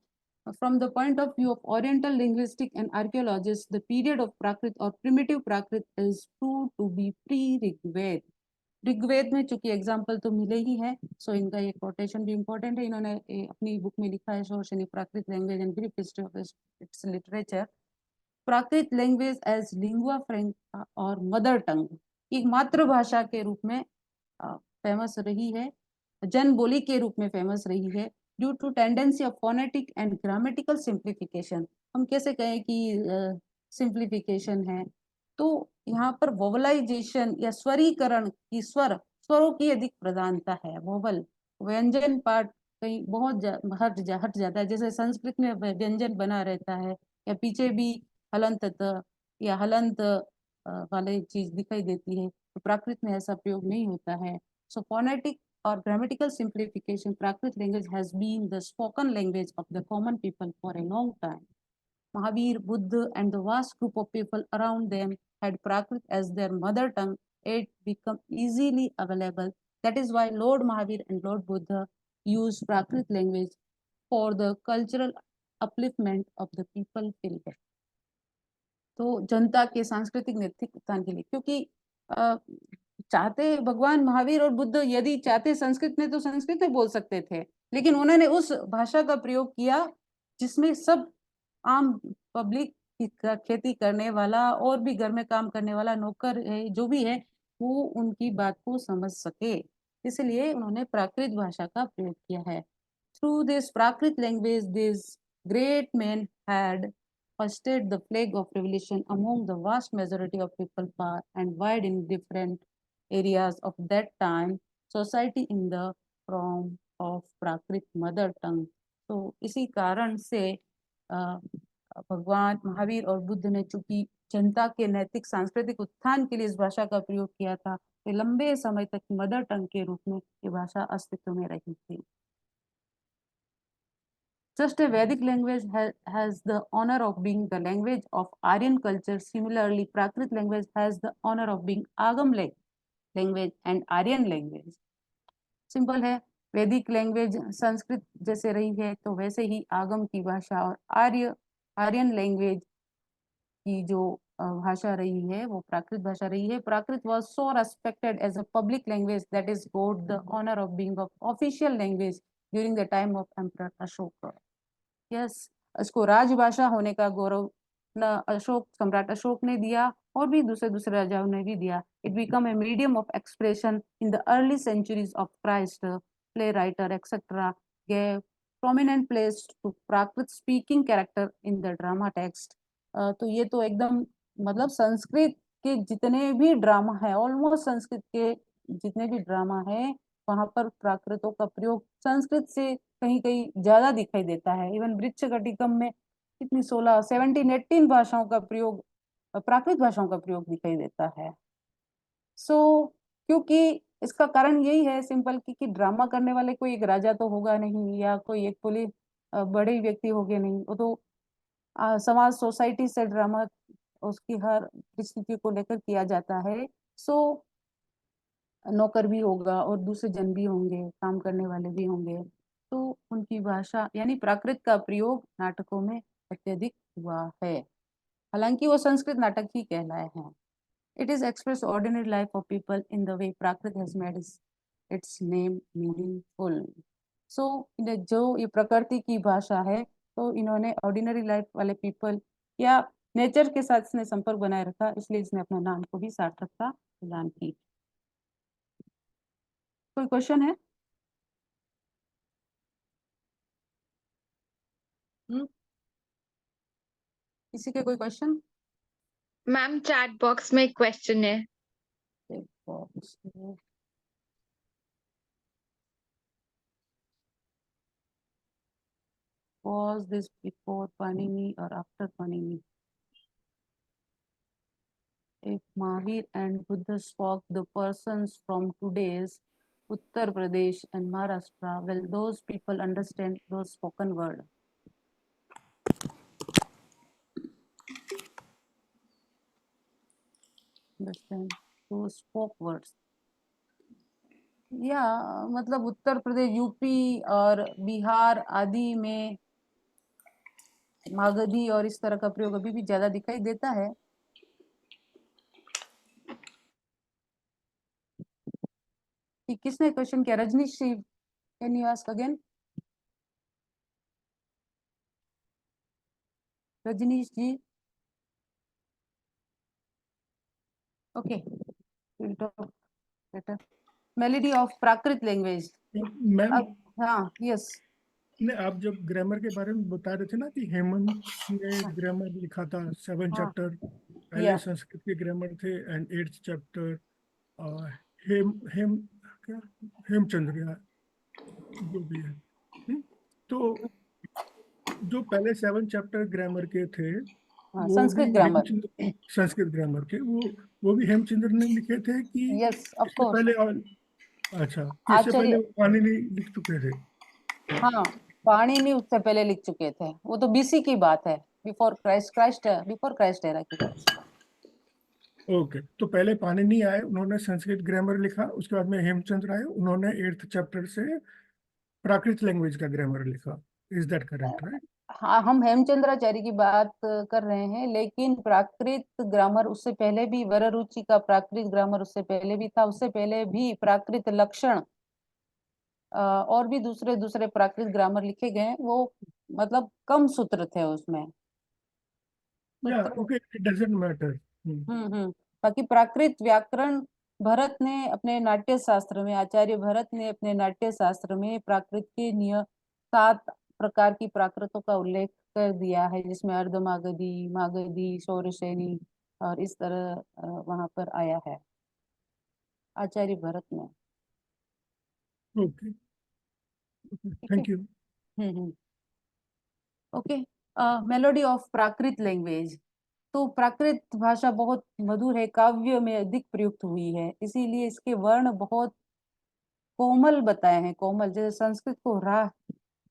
Speaker 2: From the point of view of Oriental linguistic and archaeologists, the period of Prakrit or primitive Prakrit is proved to be pre-ऋग्वेद। Rigveda में चूंकि एग्जाम्पल तो मिले ही है, सो इनका ये कोटेशन भी इम्पोर्टेंट है। इन्होंने अपनी बुक में लिखा है, शोशनी Prakrit language and brief history of its literature. Prakrit language as lingua franca और मदर टंग, एक मातृभाषा के रूप में फेमस रही है, जन बोली के रूप में फेमस रही है, due to tendency of phonetic and grammatical simplification. हम कैसे कहें कि सिंप्लीफिकेशन है, तो यहाँ पर वोवलाइजेशन या स्वरीकरण की स्वरों की अधिक प्रधानता है। वोवल व्यंजन पार्ट कहीं बहुत हट जाता है, जैसे संस्कृत में व्यंजन बना रहता है या पीछे भी हलंत या हलंत वाले चीज दिखाई देती है, तो प्राकृत में ऐसा प्रयोग नहीं होता है। सो phonetic or grammatical simplification, Prakrit language has been the spoken language of the common people for a long time. Mahavir, Buddha, and the vast group of people around them had Prakrit as their mother tongue. It became easily available. That is why Lord Mahavir and Lord Buddha used Prakrit language for the cultural upliftment of the people filled. तो जनता के सांस्कृतिक नैतिक उत्थान के लिए, क्योंकि चाहते भगवान महावीर और बुद्ध यदि चाहते संस्कृत में तो संस्कृत में बोल सकते थे, लेकिन उन्होंने उस भाषा का प्रयोग किया जिसमें सब आम पब्लिक खेती करने वाला और भी घर में काम करने वाला नौकर है, जो भी है, वो उनकी बात को समझ सके, इसलिए उन्होंने प्राकृत भाषा का प्रयोग किया है। Through this Prakrit language this great man had hoisted the flag of revolution among the vast majority of people far and wide in different areas of that time society in the form of Prakrit mother tongue। तो इसी कारण से भगवान महावीर और बुद्ध ने चूंकि जनता के नैतिक सांस्कृतिक उत्थान के लिए इस भाषा का प्रयोग किया था, तो लंबे समय तक मदर टंग के रूप में ये भाषा अस्तित्व में रही थी। Just a Vedic language has the honor of being the language of Aryan culture. Similarly, Prakrit language has the honor of being Agam language and Aryan language. Simple है, वैदिक लैंग्वेज संस्कृत जैसे रही है, तो वैसे ही आगम की भाषा और आर्यन लैंग्वेज की जो भाषा रही है वो प्राकृत भाषा रही है। प्राकृत was so respected as a public language that is got the honor of being of official language during the time of Emperor Ashoka। Yes, इसको राजभाषा होने का गौरव न सम्राट अशोक ने दिया और भी दूसरे राजाओं ने भी दिया। It become a medium of expression in the early centuries of Christ. Play writer etcetera gave prominent place to Prakrit speaking character in the drama text. तो ये तो एकदम मतलब संस्कृत के जितने भी ड्रामा है, ऑलमोस्ट संस्कृत के जितने भी ड्रामा है, वहां पर प्राकृतों का प्रयोग संस्कृत से कहीं कहीं ज्यादा दिखाई देता है। इवन वृक्षकटिकम में कितनी 18 भाषाओं का प्रयोग, प्राकृत भाषाओं का प्रयोग दिखाई देता है। क्योंकि इसका कारण यही है सिंपल कि ड्रामा करने वाले कोई एक राजा तो होगा नहीं या कोई एक पुलिस बड़े व्यक्ति होंगे नहीं, वो तो समाज सोसाइटी से ड्रामा उसकी हर परिस्थिति को लेकर किया जाता है। नौकर भी होगा और दूसरे जन भी होंगे, काम करने वाले भी होंगे, तो उनकी भाषा यानी प्राकृत का प्रयोग नाटकों में अत्यधिक हुआ है, हालांकि वो संस्कृत नाटक ही कहलाए हैं। It is express ordinary life of people in the way Prakrit has made it's name meaningful. जो ये प्रकृति की भाषा है, तो इन्होंने ऑर्डिनरी लाइफ वाले पीपल या नेचर के साथ इसने संपर्क बनाए रखा, इसलिए इसने अपने नाम को भी सार्थकता प्रदान की। कोई क्वेश्चन है? किसी के कोई क्वेश्चन?
Speaker 1: मैम चैट बॉक्स में एक क्वेश्चन है।
Speaker 2: Was this before Panini or after Panini? If Mahavir and Buddha spoke the persons from today's Uttar Pradesh and Maharashtra, will those people understand those spoken words? understand to spoke words. या मतलब Uttar Pradesh, UP और बिहार आदि में मागधी और इस तरह का प्रयोग अभी भी ज्यादा दिखाई देता है। किसने क्वेश्चन किया? Rajneesh ji, can you ask again? Rajneesh ji, okay, will talk later. Melody of Prakrit language.
Speaker 4: Ma'am,
Speaker 2: हाँ, यस।
Speaker 4: ने आप जब ग्रामर के बारे में बता रहे थे ना कि हेमंत ने
Speaker 2: हाँ।
Speaker 4: ग्रामर लिखा था 7
Speaker 2: हाँ,
Speaker 4: चैप्टर, पहले
Speaker 2: या
Speaker 4: संस्कृत के ग्रामर थे, एंड 8th चैप्टर हेम हेम क्या हेमचंद्र या जो भी है। तो जो पहले 7 चैप्टर ग्रामर के थे
Speaker 2: हाँ,
Speaker 4: वो भी
Speaker 2: संस्कृत ग्रामर।
Speaker 4: हेमचंद्र, संस्कृत ग्रामर के वो भी हेमचंद्र ने लिखे थे कि
Speaker 2: यस, ऑफ
Speaker 4: इससे
Speaker 2: कोर्स।
Speaker 4: पहले और अच्छा, कि इससे पहले
Speaker 2: आचार्य,
Speaker 4: वो पाणिनि लिख चुके थे?
Speaker 2: हाँ, पाणिनि उससे पहले लिख चुके थे। वो तो बीसी की बात है, बिफोर क्राइस्ट एरा की बात।
Speaker 4: ओके, तो पहले पाणिनि आए, उन्होंने संस्कृत ग्रामर लिखा, उसके बाद में हेमचंद्र आए, उन्होंने 8th चैप्टर से प्राकृत लैंग्वेज का ग्रामर लिखा। Is that correct, right?
Speaker 2: हाँ, हम हेमचंद्राचार्य की बात कर रहे हैं, लेकिन प्राकृत ग्रामर उससे पहले भी, वररुचि का प्राकृत ग्रामर उससे पहले भी था। उससे पहले भी प्राकृत लक्षण और भी दूसरे दूसरे प्राकृत ग्रामर लिखे गए हैं। वो मतलब कम सूत्र थे उसमें।
Speaker 4: या
Speaker 2: तो
Speaker 4: ओके, इट डजंट मैटर।
Speaker 2: बाकी प्राकृत व्याकरण भरत ने अपने नाट्य शास्त्र में, आचार्य भरत ने अपने नाट्य शास्त्र में प्राकृत के 7 प्रकार की प्राकृतों का उल्लेख कर दिया है, जिसमें अर्धमागधी, मागधी, शौरसेनी और इस तरह वहां पर आया है आचार्य भरत ने।
Speaker 4: ओके,
Speaker 2: ठीक है।
Speaker 4: Thank you.
Speaker 2: Okay. Melody of Prakrit language. तो प्राकृत भाषा बहुत मधुर है, काव्य में अधिक प्रयुक्त हुई है, इसीलिए इसके वर्ण बहुत कोमल बताए हैं। कोमल, जैसे संस्कृत को राह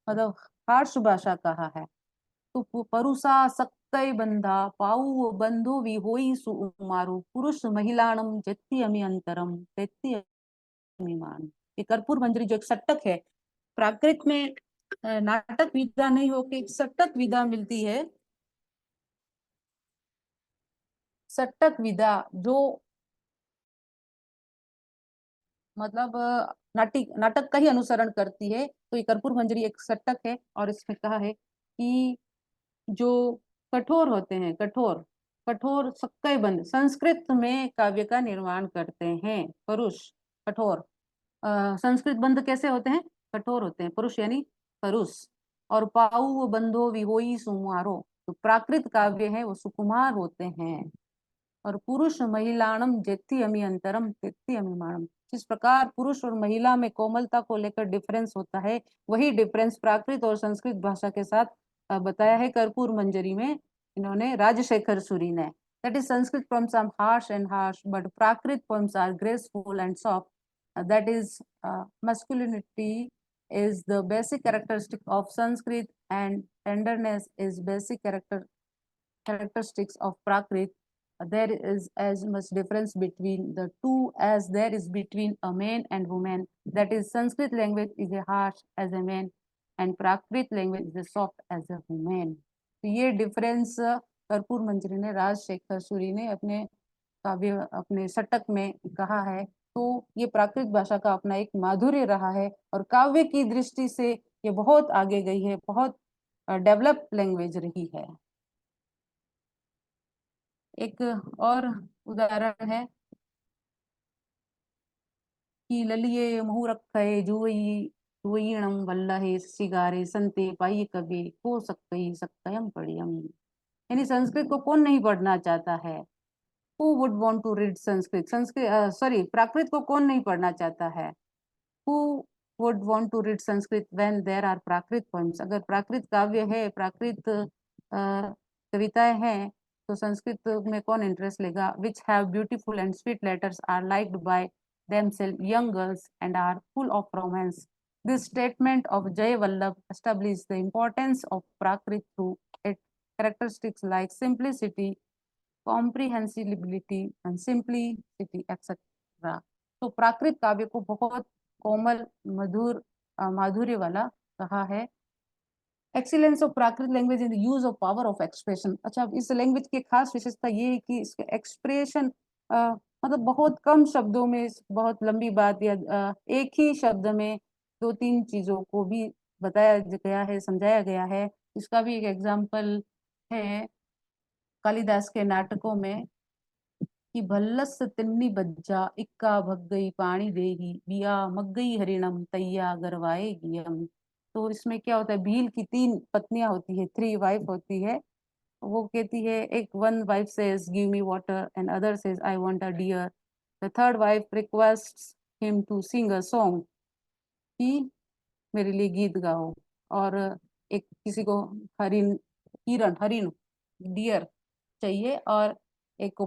Speaker 2: मतलब हार्श भाषा कहा है। तो परुषा सक्कई बंधा पाऊ बंधु विहोई सुमारु पुरुष महिलाणम जत्ति अमी अंतरम तेत्ति अमीमान। ये कर्पूर मंजरी जो एक सट्टक है, प्राकृत में नाटक विधा नहीं होके एक सट्टक विधा मिलती है। सट्टक विधा जो मतलब नाटक का ही अनुसरण करती है। तो ये कर्पूर मंजरी एक सट्टक है, और इसमें कहा है कि जो कठोर होते हैं, कठोर कठोर सक्कई बंद संस्कृत में काव्य का निर्माण करते हैं। पुरुष कठोर, संस्कृत बंद कैसे होते हैं? कठोर होते हैं, पुरुष यानी परुष। और पाऊ बंधो विहोई सुमारो, तो प्राकृत काव्य है वो सुकुमार होते हैं। और पुरुष महिलाणम जेति अमी अंतरम तेति अमीमाणम, जिस प्रकार पुरुष और महिला में कोमलता को लेकर डिफरेंस होता है, वही डिफरेंस प्राकृत और संस्कृत भाषा के साथ बताया है कर्पूर मंजरी में इन्होंने, राजशेखर सूरी ने। That is Sanskrit poems are harsh and harsh, but Prakrit poems are graceful and soft. That is, masculinity is the basic characteristic of Sanskrit, and tenderness is basic characteristics of Prakrit. There is as much difference between the two as there is between a man and woman. That is, Sanskrit language is a harsh as a man and Prakrit language is a soft as a woman. तो ये difference कर्पूर मंजरी ने, राजशेखर सूरी ने अपने काव्य, अपने सटक में कहा है। तो ये प्राकृत भाषा का अपना एक माधुर्य रहा है, और काव्य की दृष्टि से ये बहुत आगे गई है, बहुत डेवलप लैंग्वेज रही है। एक और उदाहरण है कि ललिये मुहुरक्खये जुवयिणम वल्लहे सिगारे संते पाई कवि को सक्कई सक्कयम पढ़ियम। यानी संस्कृत को कौन नहीं पढ़ना चाहता है? Who would want to read Sanskrit? Prakrit को कौन नहीं पढ़ना चाहता है? Who would want to read Sanskrit when there are Prakrit poems? अगर प्राकृत काव्य है, प्राकृत कविताएं हैं, तो संस्कृत में कौन इंटरेस्ट लेगा? Which have beautiful and sweet letters, are liked by themselves young girls, and are full of romance. This statement of Jay Vallabh established the importance of Prakrit through its characteristics like simplicity, comprehensibility and simplicity etcetera. तो प्राकृत काव्य को बहुत कोमल, मधुर, माधुर्य वाला कहा है। Excellence of Prakrit language in the use of power of expression. अच्छा, इस लैंग्वेज की खास विशेषता ये है कि इसके एक्सप्रेशन मतलब बहुत कम शब्दों में बहुत लंबी बात या एक ही शब्द में दो तीन चीजों को भी बताया गया है, समझाया गया है। इसका भी एक एग्जाम्पल है कालिदास के नाटकों में कि भल्लस तिन्नी बज्जा इक्का भग गई पानी देही बिया मग गई हरिणम तैया गरवाएगी हम। तो इसमें क्या होता है, भील की 3 पत्नियां होती है, 3 वाइफ होती है। वो कहती है, एक one wife says give me water and other says I want a deer. The third wife requests him to sing a song कि मेरे लिए गीत गाओ। और एक किसी को हरिण डियर चाहिए और एक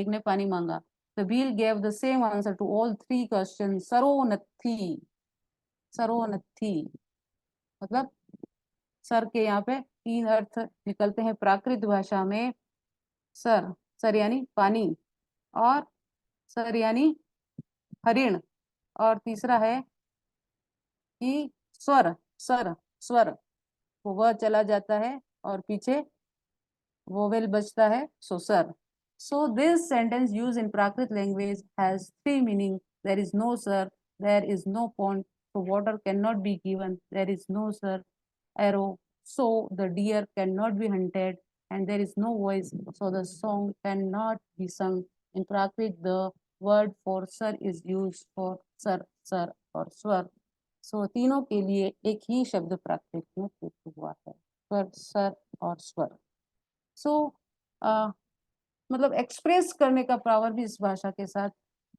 Speaker 2: ने पानी मांगा। The Beal gave the same answer to all 3 questions. सरोनथी, सरोनथी मतलब सर के यहाँ पे 3 अर्थ निकलते हैं प्राकृत भाषा में। सर यानी पानी, और सर यानी हरिण, और तीसरा है कि स्वर वो वह चला जाता है और पीछे वोवेल बचता है, so sir. So this sentence used in Prakrit language has 3 meanings. There is no sir, there is no pond, so water cannot be given, there is no sir, arrow, so the deer cannot be hunted, and there is no voice, so the song cannot be sung. In Prakrit, the word for sir is used for sir और स्वर। So तीनों के लिए एक ही शब्द प्राकृत में प्रयुक्त हुआ है, सर और स्वर। So मतलब एक्सप्रेस करने का पावर भी इस भाषा के साथ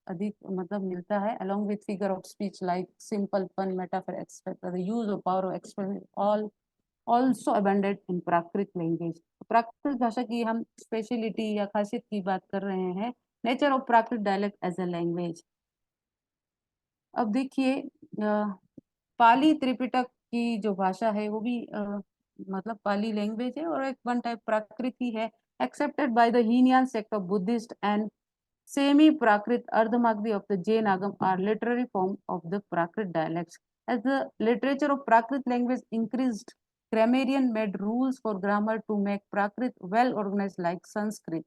Speaker 2: अधिक मतलब मिलता है। along with figure of speech like simple pun metaphor etc. the use of power of expression all also abundant in Prakrit language. Prakrit भाषा की हम स्पेशलिटी या खासियत की बात कर रहे हैं। Nature of Prakrit dialect as a language. अब देखिए पाली त्रिपिटक की जो भाषा है वो भी मतलब पाली लैंग्वेज है और एक वन टाइप प्राकृत ही है। accepted by the Hinian sect of Buddhist and semi-Prakrit Ardhamagdi of the Jain Agam are literary form of the Prakrit dialects. As the literature of Prakrit language increased, grammarian made rules for grammar to make Prakrit well organized like Sanskrit.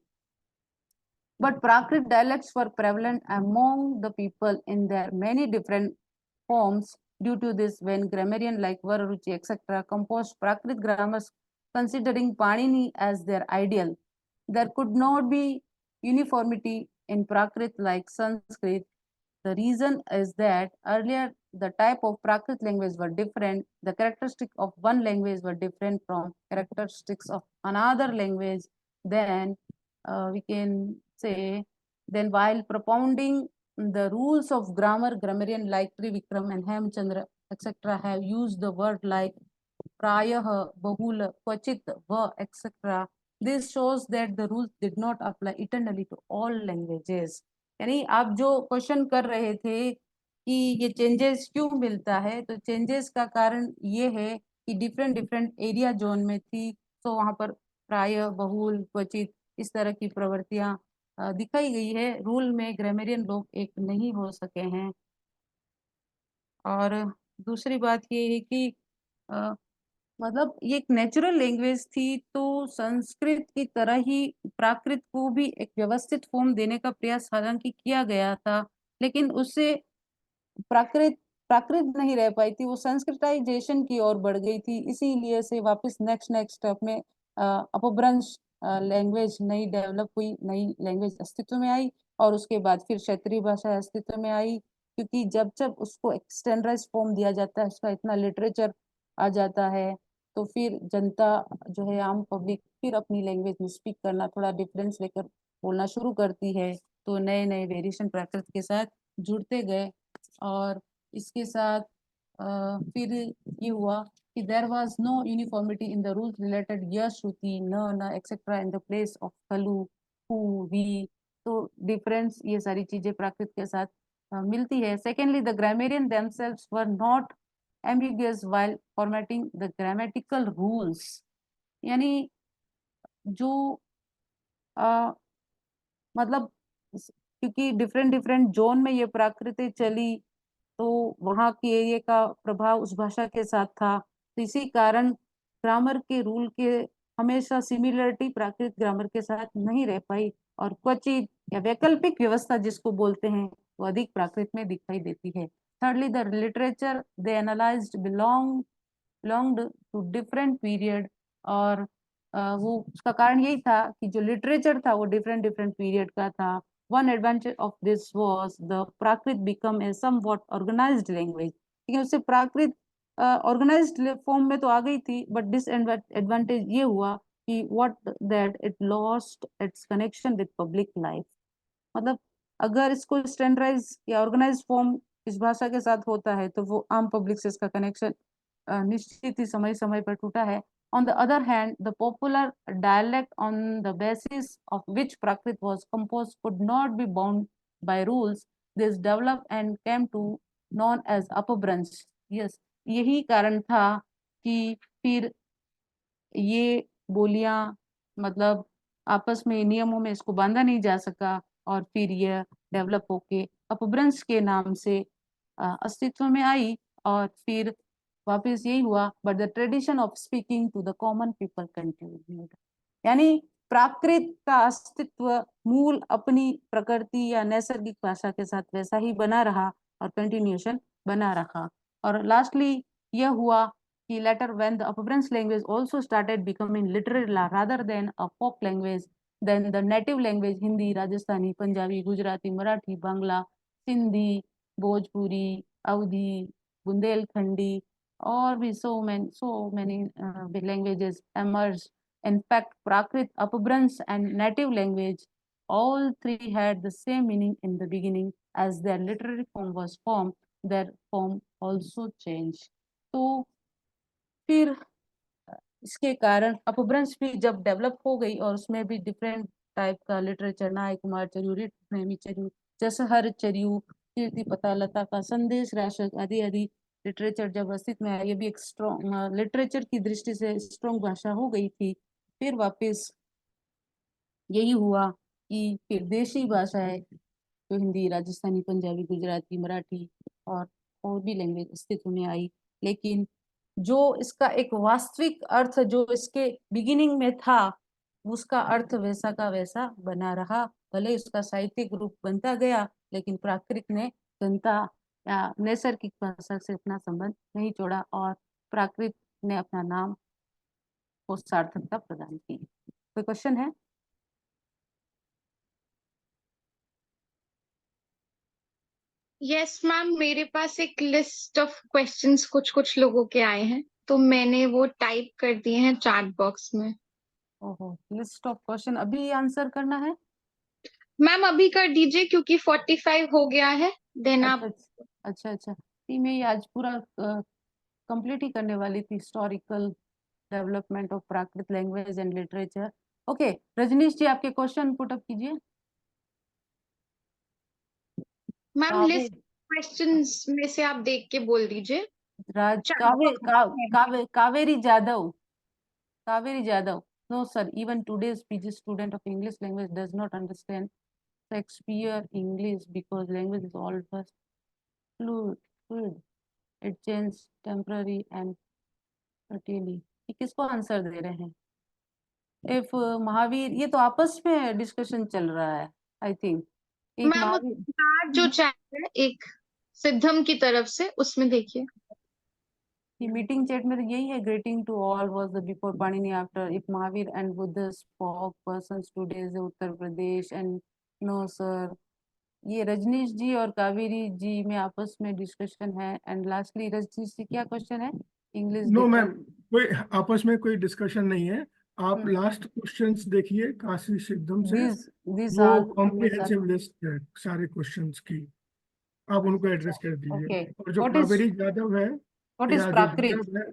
Speaker 2: But Prakrit dialects were prevalent among the people in their many different forms. Due to this, when grammarian like Vararuchi etc. composed Prakrit grammars considering Panini as their ideal, there could not be uniformity in Prakrit like Sanskrit. The reason is that earlier the type of Prakrit language were different. The characteristics of one language were different from characteristics of another language. Then we can say, then while propounding the rules of grammar, grammarian like Trivikram and Hemchandra etc. have used the word like prayah, bahul, kvachit, va, etc. This shows that the rules did not apply eternally to all languages. यानी आप जो question कर रहे थे कि ये changes क्यों मिलता है, तो चेंजेस का कारण ये है कि डिफरेंट एरिया जोन में थी, तो वहां पर प्राय, बहुल, क्वचित इस तरह की प्रवृत्तियां दिखाई गई है। रूल में ग्रामेरियन लोग एक नहीं हो सके हैं। और दूसरी बात ये है कि मतलब ये एक नेचुरल लैंग्वेज थी, तो संस्कृत की तरह ही प्राकृत को भी एक व्यवस्थित फॉर्म देने का प्रयास हालांकि किया गया था, लेकिन उससे प्राकृत प्राकृत नहीं रह पाई थी, वो संस्कृताइजेशन की ओर बढ़ गई थी। इसीलिए से वापस नेक्स्ट स्टेप में अपभ्रंश लैंग्वेज नई डेवलप हुई, नई लैंग्वेज अस्तित्व में आई, और उसके बाद फिर क्षेत्रीय भाषा अस्तित्व में आई। क्योंकि जब जब उसको एक स्टैंडर्डाइज्ड फॉर्म दिया जाता है, उसका इतना लिटरेचर आ जाता है, तो फिर जनता जो है, आम पब्लिक फिर अपनी लैंग्वेज में स्पीक करना थोड़ा डिफरेंस लेकर बोलना शुरू करती है। तो नए नए वेरिएशन प्राकृत के साथ जुड़ते गए, और इसके साथ फिर ये हुआ कि there was no uniformity in the rules related यश, श्रुति, न etcetera in the place of खलु, हु, वी। तो डिफरेंस ये सारी चीजें प्राकृत के साथ मिलती है। Secondly, the grammarian themselves were not ambiguous while formatting the grammatical rules। यानी जो मतलब क्योंकि डिफरेंट डिफरेंट जोन में ये प्राकृत चली, तो वहाँ के एरिया का प्रभाव उस भाषा के साथ था, तो इसी कारण ग्रामर के रूल के हमेशा सिमिलरिटी प्राकृत ग्रामर के साथ नहीं रह पाई, और क्वचित या वैकल्पिक व्यवस्था जिसको बोलते हैं वो अधिक प्राकृत में दिखाई देती है। Thirdly, the literature they analysed belonged to different period, और वो उसका कारण यही था कि जो लिटरेचर था वो डिफरेंट डिफरेंट पीरियड का था। One advantage of this was the Prakrit become a somewhat organized language. क्योंकि उससे प्राकृत ऑर्गेनाइज्ड फॉर्म में तो आ गई थी, बट डिसएडवांटेज ये हुआ कि what that it lost its connection with public life. मतलब अगर इसको स्टैंडर्डाइज या ऑर्गेनाइज फॉर्म इस भाषा के साथ होता है तो वो आम पब्लिक से इसका कनेक्शन निश्चित ही समय समय पर टूटा है। On the other hand, the popular dialect on the basis of which Prakrit was composed could not be bound by rules. This developed and came to known as Apabhransh. Yes, यही कारण था कि फिर ये बोलियां मतलब आपस में नियमों में इसको बांधा नहीं जा सका, और फिर यह डेवलप होके अपभ्रंश के नाम से अस्तित्व में आई, और फिर वापस यही हुआ। But the tradition of speaking to the common people continued. यानी प्राकृत का अस्तित्व मूल अपनी प्रकृति या नैसर्गिक भाषा के साथ वैसा ही बना रहा और कंटिन्यूएशन बना रहा। और लास्टली यह हुआ कि later when the Apabhransh language also started becoming literary rather than a folk language, then the native language Hindi, Rajasthani, Punjabi, Gujarati, Marathi, Bangla, Sindhi, Bhojpuri, Awadhi, Bundelkhandi, or भी so many languages emerged. In fact, Prakrit, Apabhransh and native language, all three had the same meaning in the beginning. As their literary form was formed, their form also changed. तो फिर इसके कारण अपभ्रंश भी जब develop हो गई और उसमें भी डिफरेंट टाइप का लिटरेचर, नाय कुमार चरयू, नेमी चरयू, जसहर चरयू, कीर्ति पतालता का संदेश राशक आदि आदि लिटरेचर जब अस्तित्व में आया, ये भी एक स्ट्रॉन्ग लिटरेचर की दृष्टि से स्ट्रॉन्ग भाषा हो गई थी। फिर वापस यही हुआ कि फिर देशी भाषाएं तो हिंदी, राजस्थानी, पंजाबी, गुजराती, मराठी और भी लैंग्वेज अस्तित्व में आई, लेकिन जो इसका एक वास्तविक अर्थ जो इसके बिगिनिंग में था उसका अर्थ वैसा का वैसा बना रहा। भले उसका साहित्यिक रूप बनता गया, लेकिन प्राकृत ने जनता या नैसर्गिक भाषा से अपना संबंध नहीं छोड़ा और प्राकृत ने अपना नाम को सार्थकता प्रदान की। कोई क्वेश्चन है?
Speaker 1: यस मैम, मेरे पास एक लिस्ट ऑफ क्वेश्चंस कुछ कुछ लोगों के आए हैं, तो मैंने वो टाइप कर दिए हैं चैट बॉक्स में।
Speaker 2: ओहो, लिस्ट ऑफ क्वेश्चन अभी आंसर करना है?
Speaker 1: मैम अभी कर दीजिए क्योंकि 45 हो गया है, देन आप।
Speaker 2: अच्छा, मैं ये आज पूरा कंप्लीट ही करने वाली थी, historical development of Prakrit language and literature. Okay, Rajneesh ji आपके क्वेश्चन पुट अप कीजिए।
Speaker 1: मैम लिस्ट क्वेश्चंस में से आप देख के बोल दीजिए।
Speaker 2: Kaveri Jadhav, no sir, even today's PG student of English language does not understand Shakespeare English because language is always fluid, it changes temporary and continually। किसको आंसर दे रहे हैं? इफ महावीर, ये तो आपस में डिस्कशन चल रहा है आई थिंक।
Speaker 1: मैम जो चैट है एक सिद्धम की तरफ से, उसमें देखिए
Speaker 2: मीटिंग चैट में तो यही है, greeting to all was the before Panini after if Mahavir and Buddha spoke persons today Uttar Pradesh and no sir. ये रजनीश जी और कावेरी जी में आपस में डिस्कशन है। एंड लास्टली रजनीश जी क्या क्वेश्चन है? इंग्लिश
Speaker 4: नो मैम, कोई आपस में कोई डिस्कशन नहीं है। आप लास्ट क्वेश्चंस देखिए काशी सिद्धम से, वो कॉम्प्रिहेंसिव लिस्ट है सारे क्वेश्चंस की, आप उनको एड्रेस कर दीजिए। और जो कावेरी यादव है या जो यादव है,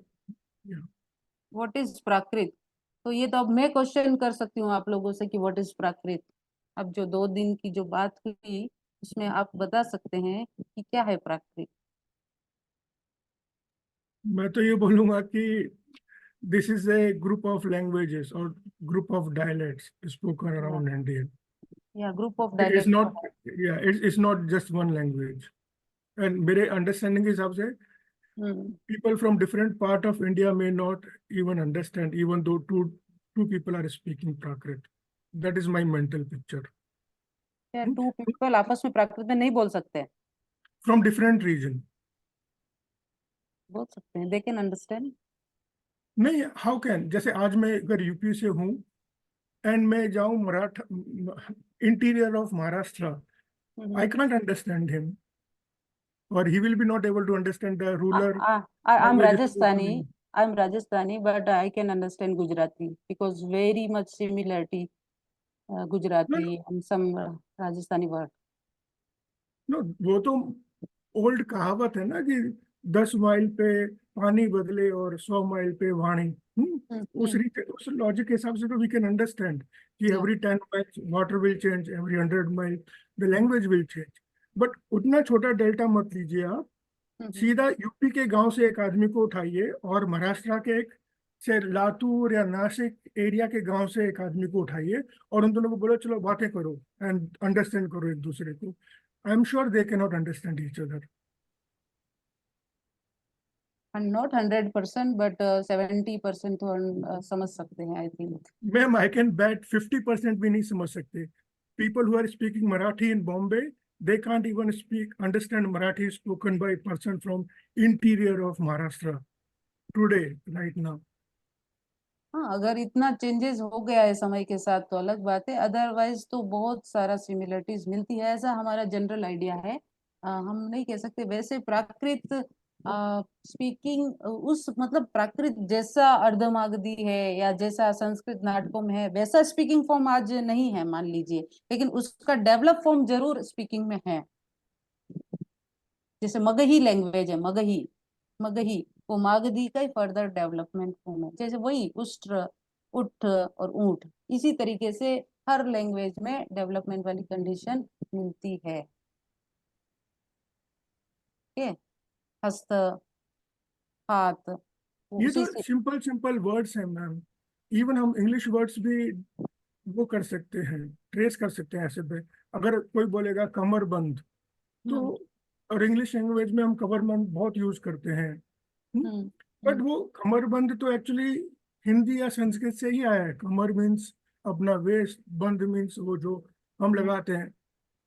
Speaker 2: व्हाट इज प्राकृत, तो ये तो अब मैं क्वेश्चन कर सकती हूँ आप लोगों से कि व्हाट इज प्राकृत। अब जो 2 दिन की जो बात हुई उसमें आप बता सकते हैं कि क्या है प्राकृत।
Speaker 4: मैं तो ये बोलूंगा कि this is a group of languages और group of dialects spoken around India.
Speaker 2: या group of
Speaker 4: It's
Speaker 2: dialect
Speaker 4: not, yeah, it's not just one language. And मेरे understanding के हिसाब से people from different part of India may not even understand, even though two people are speaking Prakrit. That is my mental picture.
Speaker 2: या 2 people आपस में प्राकृत में नहीं बोल सकते,
Speaker 4: From different region.
Speaker 2: बोल सकते हैं, दे कैन अंडरस्टैंड।
Speaker 4: नहीं, how can, जैसे आज मैं अगर यूपी से हूँ and मैं जाऊँ Maratha interior of Maharashtra, I can't understand him, or he will be not able to understand the ruler
Speaker 2: I'm
Speaker 4: language spoken in.
Speaker 2: Rajasthani, but I can understand Gujarati because very much similarity Gujarati and some Rajasthani word.
Speaker 4: No, वो तो old कहावत है ना कि 10 mile पे पानी बदले और 100 माइल पे वाणी। उस लॉजिक के हिसाब से तो वी कैन अंडरस्टैंड कि every 10 miles water will change, every 100 mile the language will change. But उतना छोटा डेल्टा मत लीजिए आप, सीधा यूपी के गांव से एक आदमी को उठाइए और महाराष्ट्र के एक से लातूर या नासिक एरिया के गांव से एक आदमी को उठाइए और उन दोनों को बोलो चलो बातें करो एंड अंडरस्टैंड करो एक दूसरे को। I am sure they can not understand each other.
Speaker 2: Not 100%, but 70% तो समझ सकते हैं, I think.
Speaker 4: Ma'am I can bet 50% भी नहीं समझ सकते। People who are speaking Marathi in Bombay, they can't even understand Marathi spoken by a person from interior of Maharashtra today, right now.
Speaker 2: हाँ, अगर इतना चेंजेस हो गया है समय के साथ तो अलग बात है, अदरवाइज तो बहुत सारा सिमिलरिटीज मिलती है, ऐसा हमारा जनरल आइडिया है। हम नहीं कह सकते वैसे प्राकृत स्पीकिंग उस मतलब प्राकृत जैसा अर्धमागधी है या जैसा संस्कृत नाटकों में है वैसा स्पीकिंग फॉर्म आज नहीं है मान लीजिए, लेकिन उसका डेवलप फॉर्म जरूर स्पीकिंग में है। जैसे मगही लैंग्वेज है, मगही वो मागधी का ही फर्दर डेवलपमेंट फॉर्म है। जैसे वही उष्ट्र, उठ और ऊंट, इसी तरीके से हर लैंग्वेज में डेवलपमेंट वाली कंडीशन मिलती है। हस्त, हाथ,
Speaker 4: ये
Speaker 2: उसी
Speaker 4: तो
Speaker 2: से
Speaker 4: सिंपल वर्ड्स हैं मैम। इवन हम इंग्लिश वर्ड्स भी वो कर सकते हैं, ट्रेस कर सकते हैं ऐसे पे। अगर कोई बोलेगा कमरबंद तो, और इंग्लिश लैंग्वेज में हम कमरबंद बहुत यूज करते हैं, बट वो कमरबंद तो एक्चुअली हिंदी या संस्कृत से ही आया है। कमर मीन्स अपना वेस्ट, बंद मीन्स वो जो हम लगाते हैं।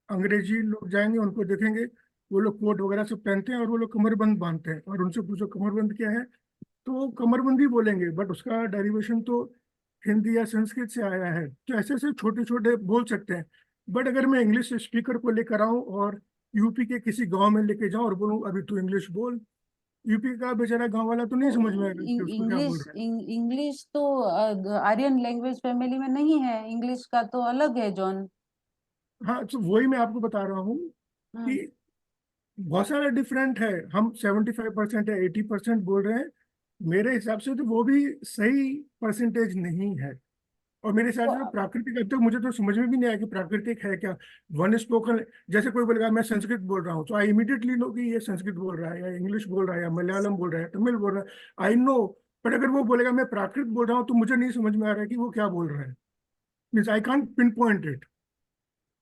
Speaker 4: अंग्रेजी लोग जाएंगे उनको देखेंगे वो लोग कोट वगैरह सब पहनते हैं और वो लोग कमरबंद बांधते हैं, और उनसे पूछो कमरबंद क्या है तो वो कमरबंद ही बोलेंगे, बट उसका डेरिवेशन तो हिंदी या संस्कृत से आया है। तो ऐसे ऐसे छोटे छोटे बोल सकते हैं। बट अगर मैं इंग्लिश स्पीकर को लेकर आऊँ और यूपी के किसी गांव में लेके जाऊं और बोलूं अभी तू इंग्लिश बोल, यूपी का बेचारा गांव वाला तो नहीं समझ में आएगा कि उसको क्या बोल रहा है।
Speaker 2: इंग्लिश तो आर्यन लैंग्वेज फैमिली में नहीं है, इंग्लिश का तो अलग है जॉन।
Speaker 4: हाँ, तो वही मैं आपको बता रहा हूँ कि बहुत सारा डिफरेंट है। हम 75% या 80% बोल रहे हैं, मेरे हिसाब से तो वो भी सही परसेंटेज नहीं है। और मेरे हिसाब से तो प्राकृतिक, अब तक मुझे तो समझ में भी नहीं आया कि प्राकृतिक है क्या। वन स्पोकन, जैसे कोई बोलेगा मैं संस्कृत बोल रहा हूँ तो आई इमीडिएटली नो कि ये संस्कृत बोल रहा है या इंग्लिश बोल रहा है या मलयालम बोल रहा है, तमिल बोल रहा है, आई नो। बट अगर वो बोलेगा मैं प्राकृत बोल रहा हूँ तो मुझे नहीं समझ में आ रहा है कि वो क्या बोल रहा है। Means I can't pin point it.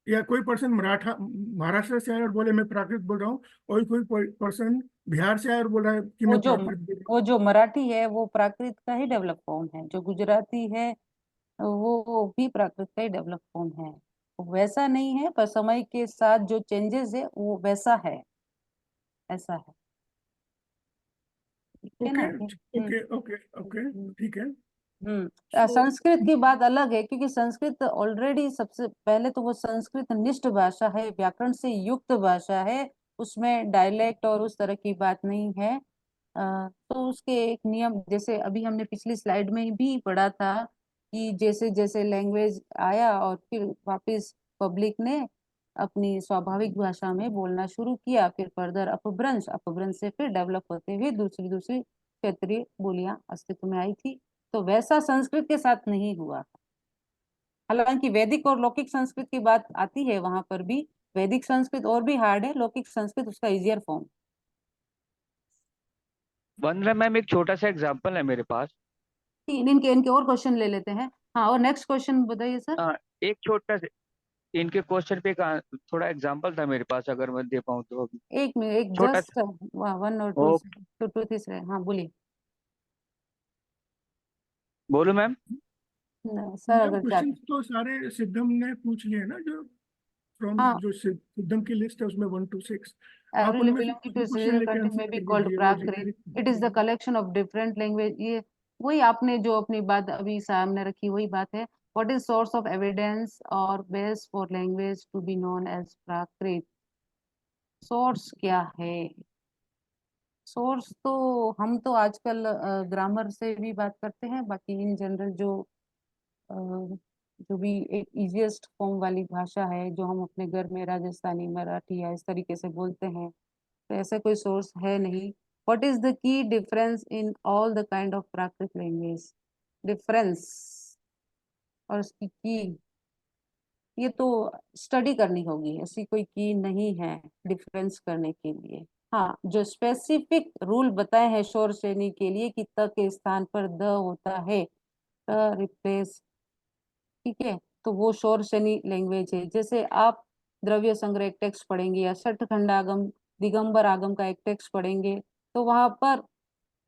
Speaker 4: या कोई पर्सन महाराष्ट्र से आया और बोले मैं प्राकृत बोल रहा हूँ, और कोई पर्सन बिहार से आया और बोल रहा है कि मैं प्राकृत बोल रहा
Speaker 2: वो जो मराठी है वो प्राकृत का ही डेवलप फॉर्म है, जो गुजराती है वो भी प्राकृत का ही डेवलप फॉर्म है। वैसा नहीं है, पर समय के साथ जो चेंजेस है वो वैसा है, ऐसा है। ठीक है ना?
Speaker 4: ओके, ठीक है।
Speaker 2: संस्कृत की बात अलग है, क्योंकि संस्कृत ऑलरेडी सबसे पहले तो वो संस्कृत निष्ठ भाषा है, व्याकरण से युक्त भाषा है, उसमें डायलेक्ट और उस तरह की बात नहीं है। तो उसके एक नियम, जैसे अभी हमने पिछली स्लाइड में भी पढ़ा था कि जैसे जैसे लैंग्वेज आया और फिर वापस पब्लिक ने अपनी स्वाभाविक भाषा में बोलना शुरू किया, फिर फर्दर अपभ्रंश से फिर डेवलप होते हुए दूसरी दूसरी क्षेत्रीय बोलियां अस्तित्व में आई थी। तो वैसा संस्कृत के साथ नहीं हुआ। हालांकि वैदिक और लौकिक संस्कृत की बात आती है, वहां पर भी वैदिक संस्कृत और भी हार्ड है, लौकिक संस्कृत उसका इजियर फॉर्म।
Speaker 3: वंदना मैम, एक छोटा सा एग्जांपल है मेरे पास।
Speaker 2: इनके इनके और क्वेश्चन ले लेते हैं। हाँ, और नेक्स्ट क्वेश्चन बताइए सर।
Speaker 3: एक छोटा सा इनके क्वेश्चन पे थोड़ा एग्जांपल था मेरे पास, अगर मैं दे पाऊँ तो अभी।
Speaker 2: एक मिनट, एक
Speaker 3: छोटा
Speaker 2: जस्ट 1 और 2
Speaker 3: ओ,
Speaker 2: टू टू तीसरे, हाँ बोलिए
Speaker 3: बोलूं मैम?
Speaker 2: सर
Speaker 4: मैम
Speaker 2: अगर
Speaker 4: क्वेश्चन
Speaker 2: चाहते।
Speaker 4: तो सारे सिद्धम ने पूछ लिए ना, जो फ्रॉम
Speaker 2: हाँ,
Speaker 4: जो सिद्धम की लिस्ट है उसमें 1 to 6, आप
Speaker 2: every
Speaker 4: उनमें से
Speaker 2: belonging
Speaker 4: कोई
Speaker 2: to
Speaker 4: भी
Speaker 2: a
Speaker 4: क्वेश्चन
Speaker 2: civilian
Speaker 4: लेके
Speaker 2: country
Speaker 4: आंसर
Speaker 2: may be
Speaker 4: कर
Speaker 2: called
Speaker 4: दीजिए, वो
Speaker 2: Prakrit. It is the collection of different language. ये वही आपने जो अपनी बात अभी सामने रखी वही बात है। What is source of evidence or base for language to be known as Prakrit? Source क्या है? सोर्स तो हम तो आजकल ग्रामर से भी बात करते हैं, बाकी इन जनरल अ, जो भी एक इजीएस्ट फॉर्म वाली भाषा है जो हम अपने घर में राजस्थानी, मराठी या इस तरीके से बोलते हैं, तो ऐसा कोई सोर्स है नहीं। What is the key difference in all the kind of Prakrit language? Difference और उसकी की, ये तो स्टडी करनी होगी, ऐसी कोई की नहीं है डिफरेंस करने के लिए। हाँ, जो स्पेसिफिक रूल बताए हैं शोर श्रेणी के लिए कि त के स्थान पर द होता है, त रिप्लेस, ठीक है, तो वो शोर श्रेणी लैंग्वेज है। जैसे आप द्रव्य संग्रह एक टेक्स्ट पढ़ेंगे या छठ खंडागम दिगंबर आगम का एक टेक्स्ट पढ़ेंगे, तो वहां पर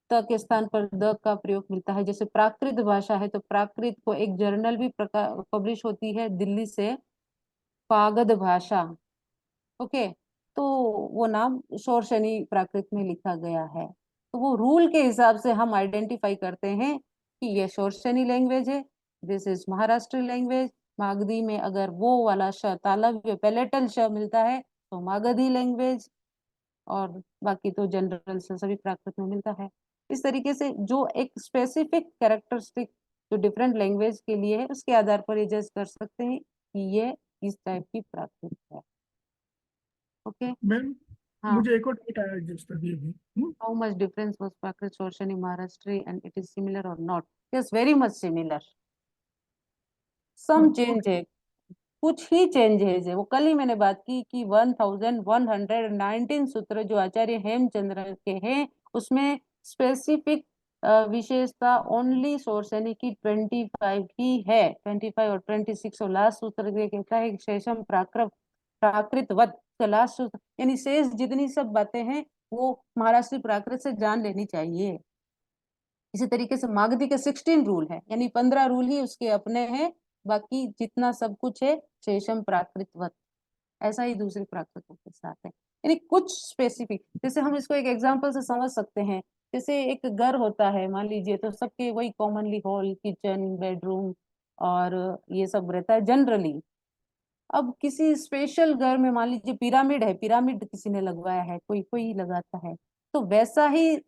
Speaker 2: त के स्थान पर द का प्रयोग मिलता है। जैसे प्राकृत भाषा है तो प्राकृत को एक जर्नल भी पब्लिश होती है दिल्ली से, कागध भाषा, ओके, तो वो नाम शोर शनि प्राकृत में लिखा गया है। तो वो रूल के हिसाब से हम आइडेंटिफाई करते हैं कि ये शोर शनि लैंग्वेज है, this is Maharashtra language. Magadhi में अगर वो वाला श तालव्य पैलेटल श मिलता है तो मागधी लैंग्वेज, और बाकी तो जनरल से सभी प्राकृत में मिलता है। इस तरीके से जो एक स्पेसिफिक कैरेक्टरिस्टिक जो डिफरेंट लैंग्वेज के लिए है उसके आधार पर ये जज कर सकते हैं कि ये इस टाइप की प्राकृत है। ओके,
Speaker 4: मैम
Speaker 2: हाँ।
Speaker 4: मुझे एक और डाउट आया जस्ट अभी अभी।
Speaker 2: How much difference was Prakrit Shorshani in Maharashtra and it is similar or not? Yes, very much similar. Some change है, कुछ ही चेंजेस है। वो कल ही मैंने बात की कि 1119 सूत्र जो आचार्य हेमचंद्र के हैं उसमें स्पेसिफिक विशेषता ओनली शोरसेनी की 25 ही है, 25 और 26। और लास्ट सूत्र ये कहता है शेषम प्राकृतवत, लास्ट सूत्र यानी शेष जितनी सब बातें हैं वो महाराष्ट्र प्राकृत से जान लेनी चाहिए। इसी तरीके से मागधी के 16 रूल है, यानी 15 रूल ही उसके अपने हैं, बाकी जितना सब कुछ है शेषम प्राकृतवत। ऐसा ही दूसरे प्राकृतों के साथ है, यानी कुछ स्पेसिफिक। जैसे हम इसको एक एग्जांपल से समझ सकते हैं, जैसे एक घर होता है मान लीजिए, तो सबके वही कॉमनली हॉल, किचन, बेडरूम और ये सब रहता है जनरली। अब किसी स्पेशल घर में मान लीजिए पिरामिड है, पिरामिड किसी ने लगवाया है, कोई कोई लगाता है, तो वैसा ही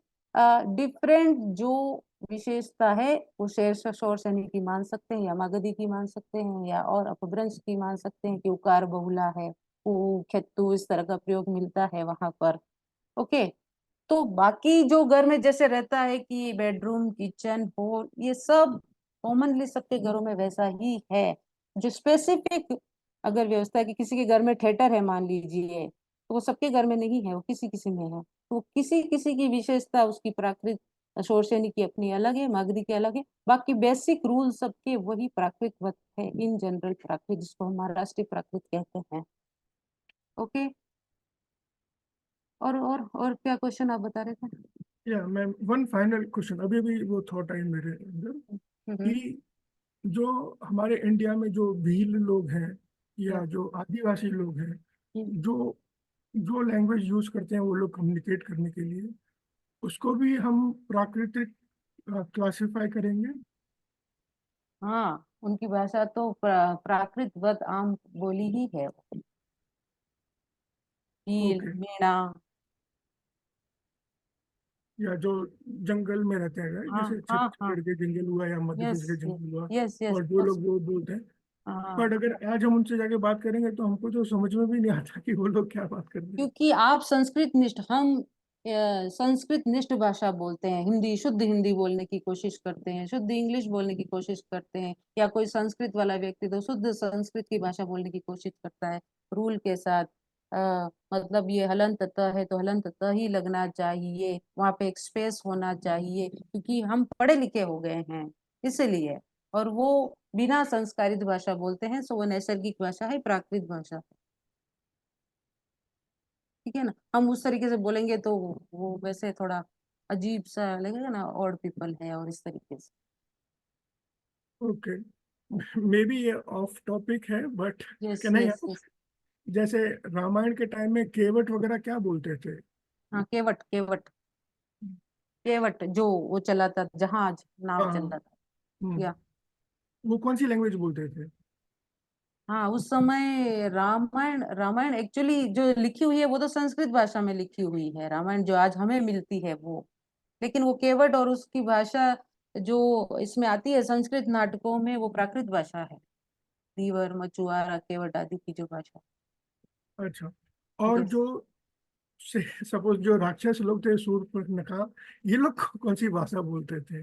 Speaker 2: डिफरेंट जो विशेषता है वो शोर सैनी की मान सकते हैं या मागधी की मान सकते हैं या और अपभ्रंश की मान सकते हैं कि उकार बहुला है, ऊ खेतु इस तरह का प्रयोग मिलता है वहां पर। ओके, तो बाकी जो घर में जैसे रहता है कि बेडरूम, किचन, हॉल, ये सब कॉमनली सबके घरों में वैसा ही है। जो स्पेसिफिक अगर व्यवस्था है कि किसी के घर में थिएटर है मान लीजिए, तो वो सबके घर में नहीं है, वो किसी किसी में है, तो किसी किसी की विशेषता उसकी प्राकृत शोर श्रेणी की अपनी अलग है, मागधी की अलग है, बाकी बेसिक रूल सबके वही प्राकृत है, इन जनरल प्राकृत, जिसको हम महाराष्ट्रीय प्राकृत कहते हैं। ओके, और क्या क्वेश्चन आप बता रहे थे?
Speaker 4: या मैम वन फाइनल क्वेश्चन, अभी भी वो थॉट आई मेरे अंदर
Speaker 2: हम्म,
Speaker 4: कि जो हमारे इंडिया में जो भील लोग हैं
Speaker 2: या
Speaker 4: या जो आदिवासी लोग हैं,
Speaker 2: हम्म,
Speaker 4: जो जो लैंग्वेज यूज करते हैं वो लोग कम्युनिकेट करने के लिए, उसको भी हम प्राकृतिक क्लासिफाई करेंगे?
Speaker 2: हाँ, उनकी भाषा तो प्राकृत आम बोली ही है, भील,
Speaker 4: ओके।
Speaker 2: मीणा।
Speaker 4: या जो जंगल में रहते हैं right?
Speaker 2: हाँ
Speaker 4: जैसे
Speaker 2: हाँ हाँ,
Speaker 4: छत्तीसगढ़ के जंगल हुआ या मध्य
Speaker 2: यस
Speaker 4: प्रदेश के जंगल हुआ,
Speaker 2: यस यस,
Speaker 4: और जो लोग वो बोलते हैं,
Speaker 2: हाँ,
Speaker 4: बट अगर आज हम उनसे जाके बात करेंगे तो हमको तो समझ में भी नहीं आता कि वो लोग क्या बात कर रहे हैं।
Speaker 2: क्योंकि आप संस्कृत निष्ठ, हम संस्कृत निष्ठ भाषा बोलते हैं, हिंदी शुद्ध हिंदी बोलने की कोशिश करते हैं, शुद्ध इंग्लिश बोलने की कोशिश करते हैं, या कोई संस्कृत वाला व्यक्ति तो शुद्ध संस्कृत की भाषा बोलने की कोशिश करता है रूल के साथ। मतलब ये हलंत त है तो हलंत त ही लगना चाहिए, वहां पे एक स्पेस होना चाहिए, क्योंकि हम पढ़े लिखे हो गए हैं इसलिए। और वो बिना संस्कारित भाषा बोलते हैं, सो वो नैसर्गिक भाषा है, प्राकृत भाषा है। ठीक है ना, हम उस तरीके से बोलेंगे तो वो वैसे थोड़ा अजीब सा लगेगा ना, ऑड पीपल है और इस तरीके से।
Speaker 4: ओके, मे बी ये ऑफ टॉपिक है but
Speaker 2: yes
Speaker 4: can I
Speaker 2: yes
Speaker 4: ask,
Speaker 2: yes.
Speaker 4: जैसे रामायण के टाइम में केवट वगैरह क्या बोलते थे?
Speaker 2: हाँ, केवट केवट केवट, जो वो चलाता जहाज, नाव
Speaker 4: हाँ,
Speaker 2: चलाता। या
Speaker 4: वो कौन सी लैंग्वेज बोलते थे?
Speaker 2: हाँ, उस समय रामायण रामायण एक्चुअली जो लिखी हुई है वो तो संस्कृत भाषा में लिखी हुई है, रामायण जो आज हमें मिलती है वो। लेकिन वो केवट और उसकी भाषा जो इसमें आती है संस्कृत नाटकों में, वो प्राकृत भाषा है, धीवर मचुआरा केवट आदि की जो भाषा।
Speaker 4: अच्छा, और
Speaker 2: यस।
Speaker 4: जो सपोज जो राक्षस लोग थे, शूर्पणखा, ये लोग कौन सी भाषा बोलते थे?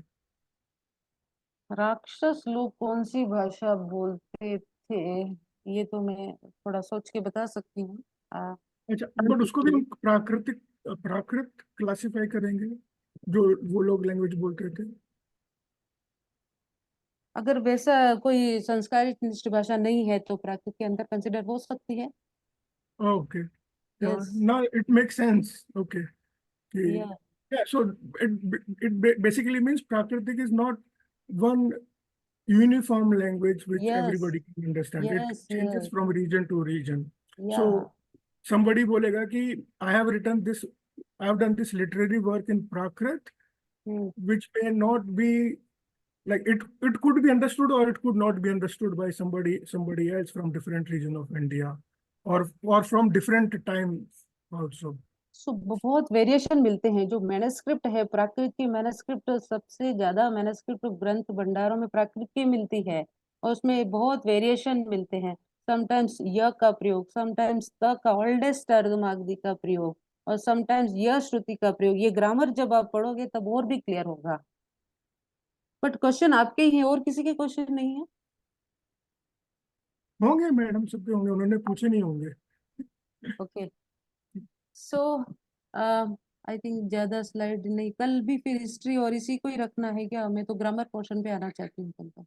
Speaker 2: राक्षस लोग कौन सी भाषा बोलते थे, ये तो मैं थोड़ा सोच के बता सकती हूँ।
Speaker 4: अच्छा, बट उसको भी हम प्राकृतिक प्राकृत क्लासिफाई करेंगे, जो वो लोग लैंग्वेज बोलते थे?
Speaker 2: अगर वैसा कोई संस्कारित निष्ठ भाषा नहीं है तो प्राकृत के अंदर कंसिडर हो सकती है।
Speaker 4: Okay,
Speaker 2: yes.
Speaker 4: now it makes sense. Okay,
Speaker 2: या
Speaker 4: yeah, so it basically means Prakritik is not one uniform language which
Speaker 2: yes
Speaker 4: everybody can understand. It
Speaker 2: yes
Speaker 4: changes
Speaker 2: yes.
Speaker 4: from region to region.
Speaker 2: या
Speaker 4: So somebody बोलेगा कि I have written this, I have done this literary work in Prakrit, which may not be like it could be understood or it could not be understood by somebody else from different region of India, or from different times also.
Speaker 2: सो बहुत variation मिलते हैं। जो manuscript है प्राकृत की, manuscript सबसे ज्यादा manuscript ग्रंथ भंडारों में प्राकृत की मिलती है, और उसमें बहुत वेरिएशन मिलते हैं। समटाइम्स य का प्रयोग, समटाइम्स त का ओल्डेस्ट अर्धमागधी का प्रयोग, और समटाइम्स य श्रुति का प्रयोग। ये ग्रामर जब आप पढ़ोगे तब और भी क्लियर होगा। बट क्वेश्चन आपके ही हैं, और किसी के क्वेश्चन नहीं है।
Speaker 4: होंगे मैडम, सबके होंगे, उन्होंने पूछे नहीं होंगे।
Speaker 2: ओके, सो आई थिंक ज्यादा स्लाइड नहीं, कल भी फिर हिस्ट्री और इसी को ही रखना है क्या? मैं तो ग्रामर पोर्शन पे आना चाहती हूँ कल का।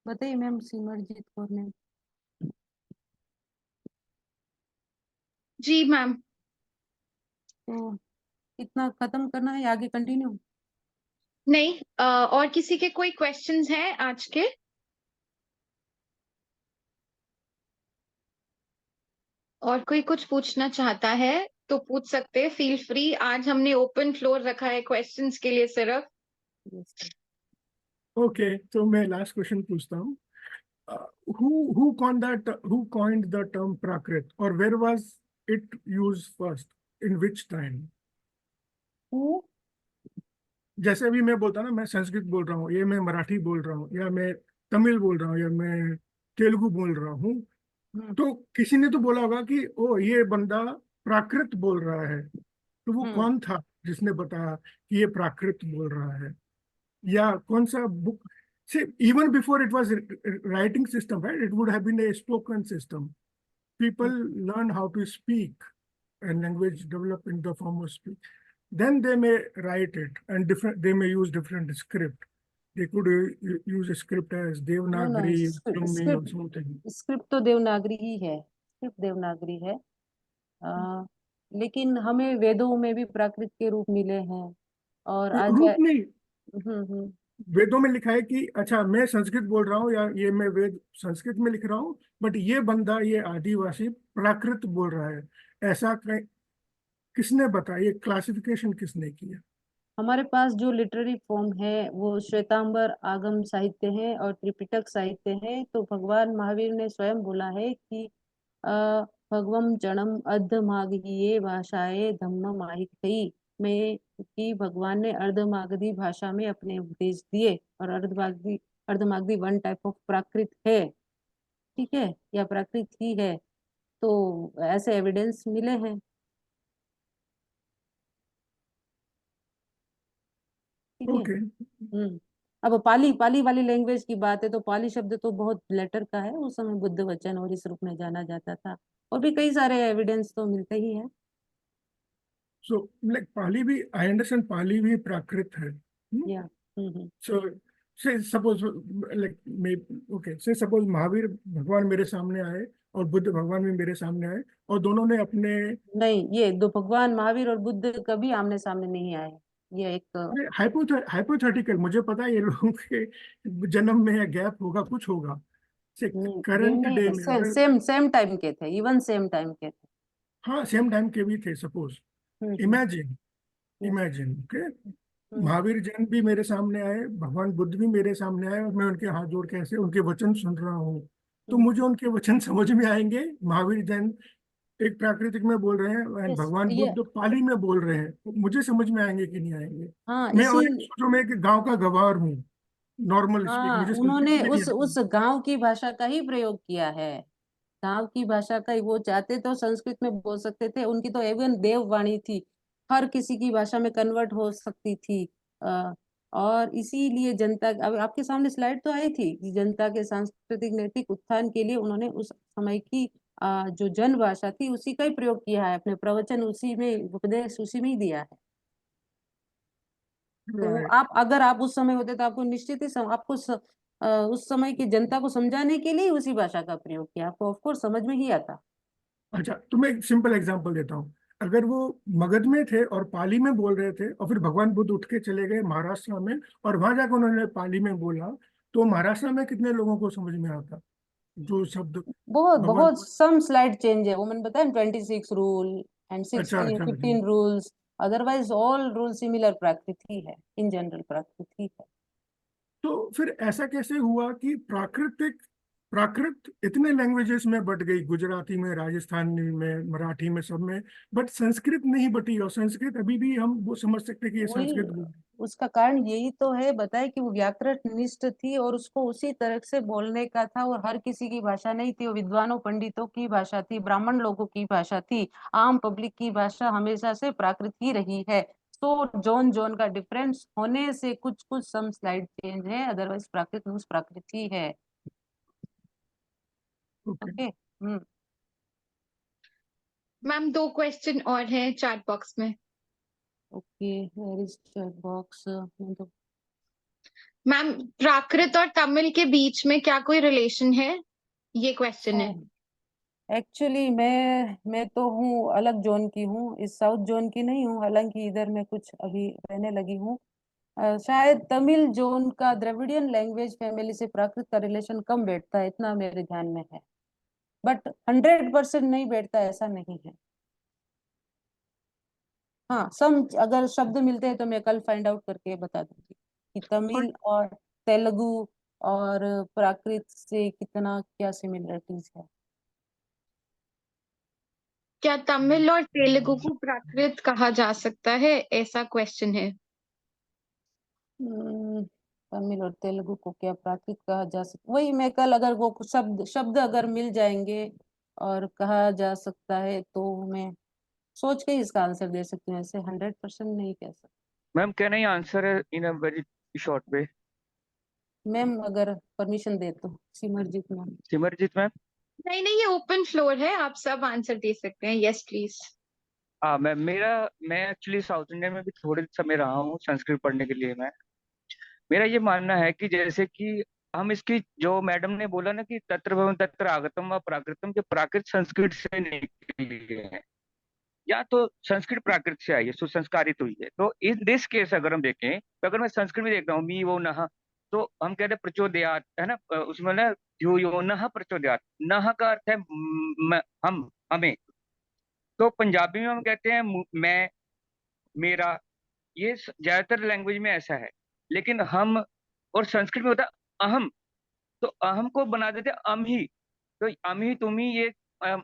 Speaker 2: बताइए मैम, सिमरजीत कौर ने।
Speaker 1: जी मैम।
Speaker 2: तो इतना खत्म करना है, आगे कंटिन्यू?
Speaker 1: नहीं, और किसी के कोई क्वेश्चंस हैं आज के? और कोई कुछ पूछना चाहता है तो पूछ सकते हैं, फील फ्री। आज हमने ओपन फ्लोर रखा है क्वेश्चंस के लिए सिर्फ।
Speaker 2: Yes.
Speaker 4: ओके, तो मैं लास्ट क्वेश्चन पूछता हूँ। who coined the term Prakrit, or where was it used first, in which time?
Speaker 2: Who?
Speaker 4: जैसे अभी मैं बोलता ना, मैं संस्कृत बोल रहा हूँ, या मैं मराठी बोल रहा हूँ, या मैं तमिल बोल रहा हूँ, या मैं तेलुगु बोल रहा हूँ, तो किसी ने तो बोला होगा कि ओ ये बंदा प्राकृत बोल रहा है। तो वो कौन था जिसने बताया कि ये प्राकृत बोल रहा है? या कौन सा बुक से, even before it was writing system, right, it would have been a spoken system, people learn how to speak and language develop in the form of speech, then they may write it, and different, they may use different script. They could use a script as
Speaker 2: no no,
Speaker 4: Devanagari, Plummi or
Speaker 2: script
Speaker 4: something.
Speaker 2: Script तो देवनागरी ही है, script Devanagari है। लेकिन हमें वेदों में भी प्राकृत के रूप मिले हैं, और आज।
Speaker 4: रूप नहीं,
Speaker 2: हम्म।
Speaker 4: वेदों में लिखा है कि अच्छा मैं संस्कृत बोल रहा हूँ, या ये मैं वेद संस्कृत में लिख रहा हूँ, बट ये बंदा, ये आदिवासी प्राकृत बोल रहा है, ऐसा किसने बताया? ये क्लासिफिकेशन किसने किया?
Speaker 2: हमारे पास जो लिटरेरी फॉर्म है वो श्वेतांबर आगम साहित्य है और त्रिपिटक साहित्य है। तो भगवान महावीर ने स्वयं बोला है कि अ, भगवम चणम अर्धमागधीये भाषाए धम्म माहितई में, कि भगवान ने अर्धमागधी भाषा में अपने उपदेश दिए, और Ardhamagadhi Ardhamagadhi one type of Prakrit है। ठीक है, या प्राकृत ही है। तो ऐसे एविडेंस मिले हैं। ठीक है।
Speaker 4: ओके,
Speaker 2: अब पाली पाली वाली लैंग्वेज की बात है तो पाली शब्द तो बहुत लेटर का है, उस समय बुद्ध वचन और इस रूप में जाना जाता था। और भी कई सारे एविडेंस तो मिलते ही हैं।
Speaker 4: सो लाइक पाली भी, आई अंडरस्टैंड, पाली भी प्राकृत है।
Speaker 2: Yeah. Mm-hmm.
Speaker 4: So say suppose like may okay say suppose Mahavir भगवान मेरे सामने आए और बुद्ध भगवान भी मेरे सामने आए और दोनों ने अपने
Speaker 2: नहीं, ये दो भगवान महावीर और बुद्ध कभी आमने सामने नहीं आए। ये एक
Speaker 4: हाइपोथेटिकल, मुझे पता है ये लोगों के जन्म में या गैप होगा, कुछ होगा। से
Speaker 2: ये
Speaker 4: करंट डे
Speaker 2: नहीं,
Speaker 4: में अगर
Speaker 2: सेम टाइम के थे, इवन सेम टाइम के थे।
Speaker 4: हाँ सेम टाइम के भी थे suppose,
Speaker 2: hmm.
Speaker 4: Imagine
Speaker 2: Yeah.
Speaker 4: Imagine okay,
Speaker 2: hmm.
Speaker 4: Mahavir Jain भी मेरे सामने आए, भगवान बुद्ध भी मेरे सामने आए और मैं उनके हाथ जोड़ के ऐसे उनके वचन सुन रहा हूँ, तो मुझे उनके वचन समझ में आएंगे। महावीर जैन एक प्राकृतिक में बोल रहे हैं और
Speaker 2: Yes,
Speaker 4: भगवान
Speaker 2: ये
Speaker 4: बुद्ध पाली में बोल रहे हैं, तो मुझे समझ में आएंगे कि नहीं आएंगे?
Speaker 2: हाँ,
Speaker 4: मैं
Speaker 2: इसी
Speaker 4: और एक सोचो मैं एक गांव का गवार हूँ, नॉर्मल स्पीक,
Speaker 2: हाँ,
Speaker 4: मुझे संस्कृत
Speaker 2: उन्होंने
Speaker 4: भी नहीं
Speaker 2: उस
Speaker 4: आती।
Speaker 2: गांव की भाषा का ही प्रयोग किया है। गांव की भाषा का ही, वो चाहते तो संस्कृत में बोल सकते थे, उनकी तो एवं देववाणी थी, हर किसी की भाषा में कन्वर्ट हो सकती थी। और इसीलिए जनता, अब आपके सामने स्लाइड तो आई थी कि जनता के सांस्कृतिक नैतिक उत्थान के लिए उन्होंने उस समय की जो जन भाषा थी उसी का ही प्रयोग किया है, अपने प्रवचन उसी में, उपदेश उसी में ही दिया है। तो
Speaker 4: Right.
Speaker 2: आप अगर आप उस समय होते तो आपको निश्चित ही आपको उस समय की जनता को समझाने के लिए उसी भाषा का प्रयोग किया, आपको ऑफ कोर्स समझ में ही आता।
Speaker 4: अच्छा, तो मैं एक सिंपल एग्जांपल देता हूँ। अगर वो मगध में थे और पाली में बोल रहे थे और फिर भगवान बुद्ध उठ के चले गए महाराष्ट्र में और वहां जाकर उन्होंने पाली में बोला, तो महाराष्ट्र में कितने लोगों को समझ में आता जो शब्द
Speaker 2: बहुत
Speaker 4: भगवान?
Speaker 2: बहुत सम स्लाइड चेंज है, वो मैंने बताया 26 रूल एंड
Speaker 4: अच्छा
Speaker 2: 16
Speaker 4: अच्छा अच्छा।
Speaker 2: 15 rules, otherwise all rule similar प्रकृति है, इन जनरल प्रकृति है।
Speaker 4: तो फिर ऐसा कैसे हुआ कि प्राकृत इतने लैंग्वेजेस में बट गई, गुजराती में, राजस्थानी में, मराठी में, सब में, बट संस्कृत नहीं बटी, और संस्कृत अभी भी हम वो समझ सकते हैं कि ये
Speaker 2: वही,
Speaker 4: संस्कृत बोल।
Speaker 2: उसका कारण यही तो है, बताए कि वो व्याकरण निष्ठ थी और उसको उसी तरह से बोलने का था, और हर किसी की भाषा नहीं थी, वो विद्वानों पंडितों की भाषा थी, ब्राह्मण लोगों की भाषा थी। आम पब्लिक की भाषा हमेशा से प्राकृत ही रही है। तो जोन जोन का डिफरेंस होने से कुछ कुछ सम स्लाइड चेंज है, अदरवाइज प्राकृत उस प्राकृत ही है।
Speaker 4: Okay.
Speaker 2: Okay. Hmm.
Speaker 1: Ma'am 2 question और हैं चैट बॉक्स में।
Speaker 2: Okay, where is chat box?
Speaker 1: Ma'am Prakrit और तमिल के बीच में क्या कोई रिलेशन है, ये क्वेश्चन है।
Speaker 2: एक्चुअली मैं तो हूँ अलग जोन की हूँ, इस साउथ जोन की नहीं हूँ, हालांकि इधर मैं कुछ अभी रहने लगी हूँ। शायद तमिल जोन का द्रविडियन लैंग्वेज फैमिली से प्राकृत का रिलेशन कम बैठता है, इतना मेरे ध्यान में है, बट 100% नहीं बैठता ऐसा नहीं है। हाँ, सम अगर शब्द मिलते हैं तो मैं कल फाइंड आउट करके बता दूंगी कि
Speaker 4: और
Speaker 2: तमिल और तेलुगु और प्राकृत से कितना क्या सिमिलरिटीज है।
Speaker 1: क्या तमिल और तेलुगु को प्राकृत कहा जा सकता है, ऐसा क्वेश्चन है।
Speaker 2: हम्म, तमिल और तेलुगु को क्या प्राकृत कहा जा सकता, वही मैं कल, अगर वो शब्द शब्द अगर मिल जाएंगे और कहा जा सकता है तो मैं सोच के ही इसका आंसर दे सकती हूँ, ऐसे 100% नहीं कह सकती।
Speaker 3: Ma'am can I answer in a very short way?
Speaker 2: Ma'am अगर परमिशन दे तो, सिमरजीत मैम।
Speaker 3: सिमरजीत मैम।
Speaker 1: नहीं नहीं, ये ओपन फ्लोर है, आप सब आंसर दे सकते हैं। Yes please.
Speaker 3: हाँ मैम, मैं एक्चुअली साउथ इंडिया में भी थोड़े समय रहा हूँ संस्कृत पढ़ने के लिए। मेरा ये मानना है कि जैसे कि हम इसकी, जो मैडम ने बोला ना कि तत्र भवन् तत्र आगतम व प्राकृतम, जो प्राकृत संस्कृत से निकली है, या तो संस्कृत प्राकृत से आई है, सुसंस्कारित हुई है। तो इन दिस केस अगर हम देखें, तो अगर मैं संस्कृत में देखता हूँ मी वो नह, तो हम कहते हैं प्रचोदयात, है ना, उसमें ना यो यो नह प्रचोदयात, नह का अर्थ है हम, हमें। तो पंजाबी में हम कहते हैं मैं, मेरा, ये ज्यादातर लैंग्वेज में ऐसा है। लेकिन हम, और संस्कृत में होता है अहम, तो अहम को बना देते अम ही, तो अम ही तुम ही, ये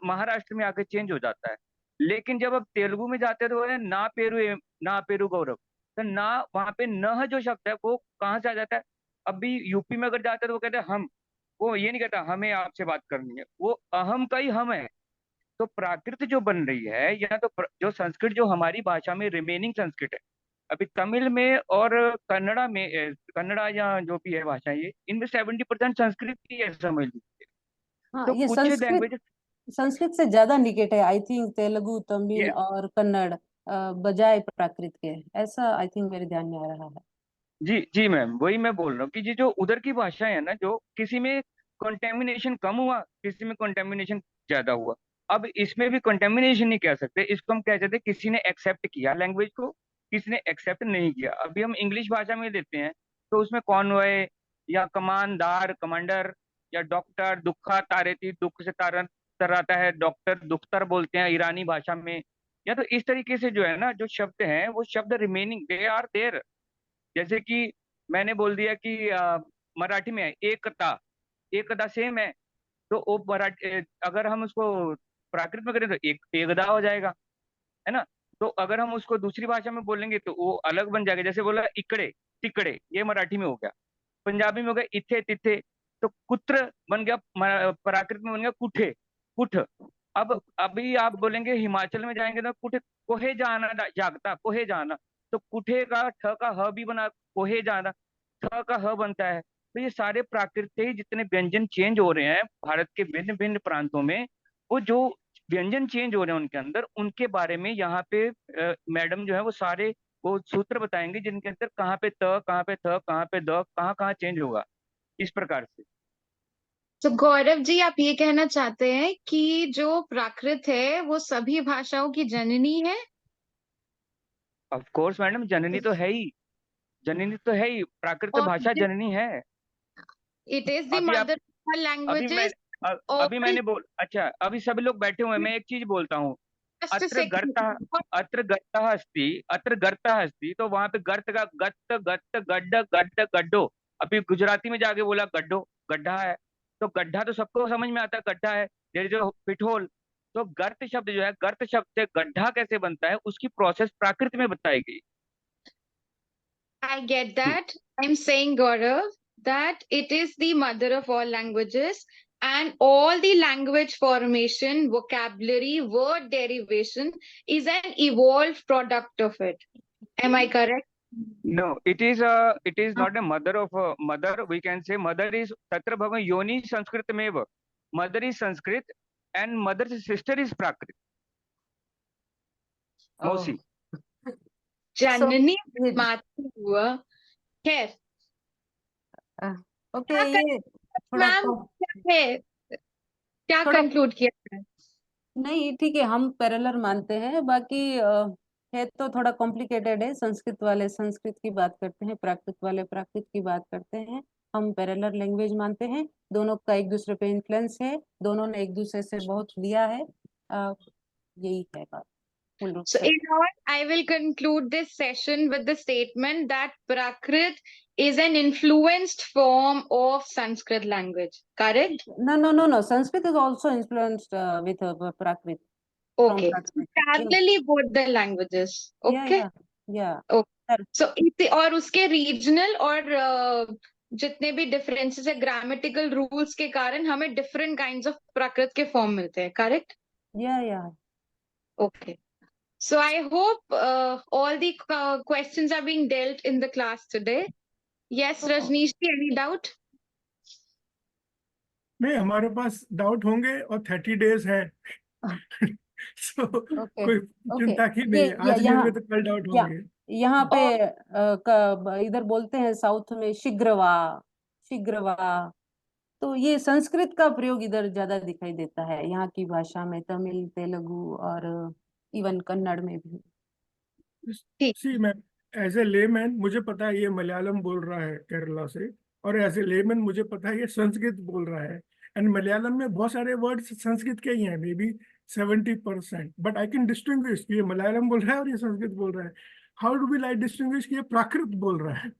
Speaker 3: महाराष्ट्र में आके चेंज हो जाता है। लेकिन जब आप तेलुगु में जाते हैं तो वो है ना पेरू ना पेरू गौरव, तो ना, वहां पे न जो शब्द है वो कहाँ से आ जाता है? अभी यूपी में अगर जाते हैं तो वो कहते हैं हम, वो ये नहीं कहता हमें आपसे बात करनी है, वो अहम का ही हम है। तो प्राकृत जो बन रही है, या तो जो संस्कृत जो हमारी भाषा में रिमेनिंग संस्कृत है, अभी तमिल में और कन्नड़ा में, कन्नड़ा या जो भी है भाषा, ये इनमें 70% संस्कृत ही है, समझ लीजिए।
Speaker 2: हाँ,
Speaker 3: तो
Speaker 2: ये
Speaker 3: कुछ
Speaker 2: संस्कृत
Speaker 3: लैंग्वेज,
Speaker 2: संस्कृत से ज्यादा निकट है आई थिंक, तेलुगु तमिल
Speaker 3: ये
Speaker 2: और कन्नड़ बजाय प्राकृत के, ऐसा आई थिंक मेरे ध्यान में आ रहा है।
Speaker 3: जी मैम, वही मैं बोल रहा हूँ कि ये जो उधर की भाषा है ना, जो किसी में कंटेमिनेशन कम हुआ, किसी में कंटेमिनेशन ज्यादा हुआ। अब इसमें भी कंटेमिनेशन नहीं कह सकते, इसको हम कह सकते किसी ने एक्सेप्ट किया लैंग्वेज को, किसी ने एक्सेप्ट नहीं किया। अभी हम इंग्लिश भाषा में लेते हैं तो उसमें कॉनवॉय या कमानदार, कमांडर, या डॉक्टर, दुखा तारेती, दुख से तारन तराता है, डॉक्टर दुख्तर बोलते हैं ईरानी भाषा में। या तो इस तरीके से जो है ना, जो शब्द हैं वो शब्द रिमेनिंग दे आर देयर। जैसे कि मैंने बोल दिया कि मराठी में है एकता, एकता सेम है। तो वो मराठी अगर हम उसको प्राकृत में करें तो एकदा हो जाएगा, है ना। तो अगर हम उसको दूसरी भाषा में बोलेंगे तो वो अलग बन जाएगा। जैसे बोला इकड़े तिकड़े, ये मराठी में हो गया। पंजाबी में हो गया इथे तिथे। तो कुत्र बन गया, प्राकृत में बन गया कुठे, कुठ। अब अभी आप बोलेंगे हिमाचल में जाएंगे तो कुठे, कोहे जाना, जागता कोहे जाना। तो कुठे का ठ का ह भी बना, कोहे जाना थ का ह बनता है। तो ये सारे प्राकृत से ही जितने व्यंजन चेंज हो रहे हैं भारत के भिन्न भिन्न प्रांतों में, वो जो व्यंजन चेंज हो रहे हैं उनके अंदर, उनके बारे में यहाँ पे मैडम जो है वो सारे वो सूत्र बताएंगे, जिनके अंदर कहाँ पे त, कहाँ पे थ, कहाँ पे द, कहाँ कहाँ चेंज होगा, इस प्रकार से।
Speaker 1: तो गौरव जी, आप ये कहना चाहते हैं कि जो प्राकृत है वो सभी भाषाओं की जननी है?
Speaker 3: ऑफ कोर्स मैडम, जननी तो है ही, जननी तो है ही, प्राकृत
Speaker 1: और
Speaker 3: भाषा जननी है।
Speaker 1: इट इज द
Speaker 3: अभी आप
Speaker 1: मदर ऑफ
Speaker 3: अभी मैं
Speaker 1: लैंग्वेजेस।
Speaker 3: अभी मैंने बोल, अच्छा अभी सभी लोग बैठे हुए हैं, मैं एक चीज बोलता हूँ।
Speaker 1: जस्ट अ
Speaker 3: अत्र गर्ता,
Speaker 1: सेकंड।
Speaker 3: अत्र गर्ता अस्ति, अत्र गर्ता अस्ति, तो वहां पे गर्त का गत्त, गत्त, गड्ढ, गड्ढ, गड्ढो। अभी गुजराती में जाके बोला गड्ढो, गड्ढा है। तो गड्ढा तो सबको समझ में आता है, गड्ढा है। ये जो पिठोल, तो गर्त शब्द जो है, गर्त शब्द से गड्ढा कैसे बनता है, उसकी प्रोसेस प्राकृत में बताई गई।
Speaker 1: I get
Speaker 3: ji.
Speaker 1: that. I'm saying, Gaurav, that it is the mother of all languages, and all the language formation, vocabulary, word derivation is an evolved product of it. Am I correct?
Speaker 3: No, it is not a mother of a mother. We can say mother is Tatra Bhagavan Yoni Sanskrit Meva. Mother is Sanskrit and mother's sister is Prakrit.
Speaker 2: Oh,
Speaker 3: Mausi.
Speaker 2: so
Speaker 1: जननी
Speaker 2: ये
Speaker 1: मातृ हुआ। खैर,
Speaker 2: okay,
Speaker 1: क्या
Speaker 2: ये थोड़ा
Speaker 1: ma'am, क्या है, क्या
Speaker 2: थोड़ा
Speaker 1: कंक्लूड किया है?
Speaker 2: नहीं, ठीक है, हम पैरेलल मानते हैं। बाकी है तो थोड़ा कॉम्प्लिकेटेड है। संस्कृत वाले संस्कृत की बात करते हैं, प्राकृत वाले प्राकृत की बात करते हैं। हम पैरेलल लैंग्वेज मानते हैं, दोनों का एक दूसरे पे इन्फ्लुएंस है, दोनों ने एक दूसरे से बहुत लिया है। यही है बात मूल रूप
Speaker 1: So,
Speaker 2: से।
Speaker 1: in all, I will conclude this session with the statement that Prakrit is an influenced form of Sanskrit language. Correct?
Speaker 2: No, Sanskrit is also influenced with Prakrit, from
Speaker 1: Okay.
Speaker 2: Prakrit.
Speaker 1: Parallelly both the languages. Okay.
Speaker 2: Yeah.
Speaker 1: Okay. So, और उसके regional और जितने भी differences है grammatical rules के कारण हमें different kinds of प्राकृत के फॉर्म मिलते हैं। Correct?
Speaker 2: Yeah.
Speaker 1: Okay. So I hope all the questions are being dealt in the class today. Yes, Rajneesh, any doubt?
Speaker 4: नहीं, हमारे पास डाउट होंगे और 30 डेज है। सो
Speaker 2: ओके
Speaker 4: कोई
Speaker 2: ओके
Speaker 4: चिंता की
Speaker 2: ये
Speaker 4: नहीं है, आज नहीं
Speaker 2: यहाँ
Speaker 4: होंगे तो कल डाउट
Speaker 2: या,
Speaker 4: होंगे।
Speaker 2: यहाँ पे इधर बोलते हैं साउथ में शीघ्रवा, शीघ्रवा। तो ये संस्कृत का प्रयोग इधर ज्यादा दिखाई देता है, यहाँ की भाषा में, तमिल, तेलुगु और इवन कन्नड़ में भी।
Speaker 1: ठीक।
Speaker 4: सी मैं एज ए लेमैन मुझे पता है ये मलयालम बोल रहा है केरला से, और एज ए लेमैन मुझे पता है ये संस्कृत बोल रहा है। एंड मलयालम में बहुत सारे वर्ड्स संस्कृत के ही हैं, may be 70%, but I can distinguish कि ये मलयालम बोल रहा है और ये संस्कृत बोल रहा है। How do we like distinguish कि ये प्राकृत बोल रहा है?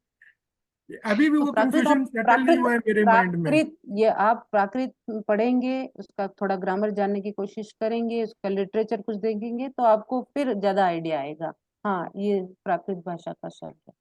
Speaker 4: अभी भी
Speaker 2: तो
Speaker 4: वो
Speaker 2: प्राकृत, आप
Speaker 4: कंफ्यूजन सेटल नहीं हुआ है मेरे माइंड में।
Speaker 2: प्राकृत ये आप प्राकृत पढ़ेंगे, उसका थोड़ा ग्रामर जानने की कोशिश करेंगे, उसका लिटरेचर कुछ देखेंगे तो आपको फिर ज्यादा आइडिया आएगा। हाँ, ये प्राकृत भाषा का शब्द है।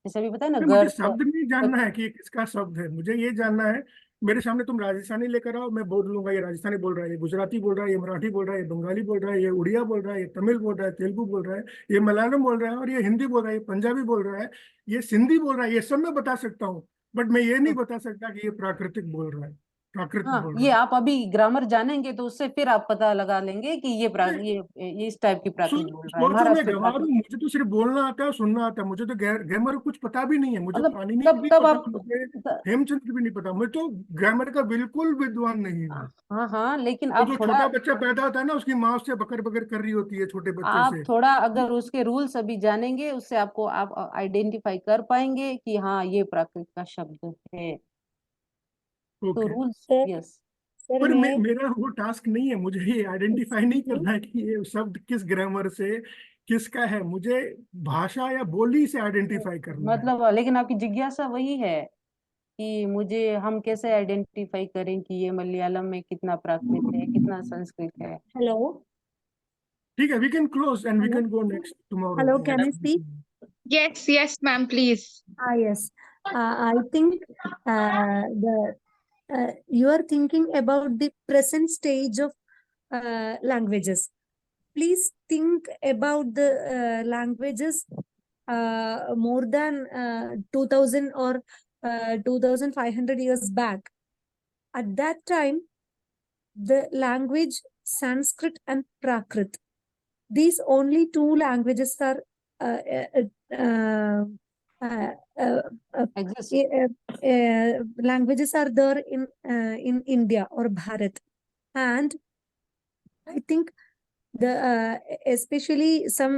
Speaker 2: जैसे अभी बताया ना,
Speaker 4: नहीं, मुझे
Speaker 2: गर्त।
Speaker 4: शब्द नहीं जानना है कि ये किसका शब्द है, मुझे ये जानना है मेरे सामने तुम राजस्थानी लेकर आओ, मैं बोल लूंगा ये राजस्थानी बोल रहा है, ये गुजराती बोल रहा है, ये मराठी बोल रहा है, ये बंगाली बोल रहा है, ये उड़िया बोल रहा है, ये तमिल बोल रहा है, तेलुगु बोल रहा है, ये मलयालम बोल रहा है, और ये हिंदी बोल रहा है, ये पंजाबी बोल रहा है, ये सिंधी बोल रहा है, ये सब मैं बता सकता हूँ। बट मैं ये नहीं बता सकता कि ये प्राकृतिक बोल रहा है। प्राकृत
Speaker 2: हाँ,
Speaker 4: बोल
Speaker 2: ये
Speaker 4: रहा
Speaker 2: आप अभी ग्रामर जानेंगे तो उससे फिर आप पता लगा लेंगे कि ये
Speaker 4: हूँ।
Speaker 2: ये इस टाइप की प्राकृत बोल रहा है,
Speaker 4: सोचो मैं
Speaker 2: महाराष्ट्र
Speaker 4: गंवार हूँ,
Speaker 2: प्राकृत।
Speaker 4: मुझे तो सिर्फ बोलना आता है और सुनना आता है, मुझे तो ग्रामर कुछ पता भी नहीं है, मुझे
Speaker 2: मतलब
Speaker 4: पाणिनि
Speaker 2: तब
Speaker 4: भी नहीं
Speaker 2: तब
Speaker 4: पता,
Speaker 2: आप
Speaker 4: मुझे
Speaker 2: त-
Speaker 4: हेमचंद्र की भी नहीं पता, मैं तो ग्रामर का बिल्कुल विद्वान नहीं हूँ।
Speaker 2: हाँ हाँ, लेकिन
Speaker 4: वो
Speaker 2: आप
Speaker 4: जो
Speaker 2: थोड़ा,
Speaker 4: छोटा बच्चा पैदा होता है ना, उसकी माँ उससे बकर बकर कर रही होती है छोटे बच्चे
Speaker 2: आप
Speaker 4: से।
Speaker 2: थोड़ा अगर उसके रूल्स अभी जानेंगे, उससे आपको आप आइडेंटिफाई कर पाएंगे कि हाँ ये प्राकृत का शब्द है। तो
Speaker 4: okay.
Speaker 2: Rules,
Speaker 5: sir
Speaker 2: yes.
Speaker 5: Sir
Speaker 4: पर
Speaker 5: मैं
Speaker 4: मेरा वो टास्क नहीं है, मुझे ये आइडेंटिफाई नहीं
Speaker 5: नहीं,
Speaker 4: करना है कि ये शब्द किस ग्रामर से किसका है, मुझे भाषा या बोली से आइडेंटिफाई करना है।
Speaker 2: मतलब लेकिन आपकी जिज्ञासा वही है कि मुझे हम कैसे आइडेंटिफाई करें कि ये मलयालम में कितना प्राकृत है, कितना संस्कृत है।
Speaker 5: हेलो
Speaker 4: ठीक है, we can close and we
Speaker 5: hello
Speaker 4: can go next tomorrow.
Speaker 5: Hello, can I speak?
Speaker 1: Yes, yes, ma'am, please.
Speaker 5: Yes. I think the you are thinking about the present stage of languages. Please think about the languages more than 2000 or 2500 years back. At that time, the language Sanskrit and Prakrit, these only two languages are uh, uh, uh, uh, uh,
Speaker 2: exist.
Speaker 5: languages are there in India or Bharat, and I think the especially some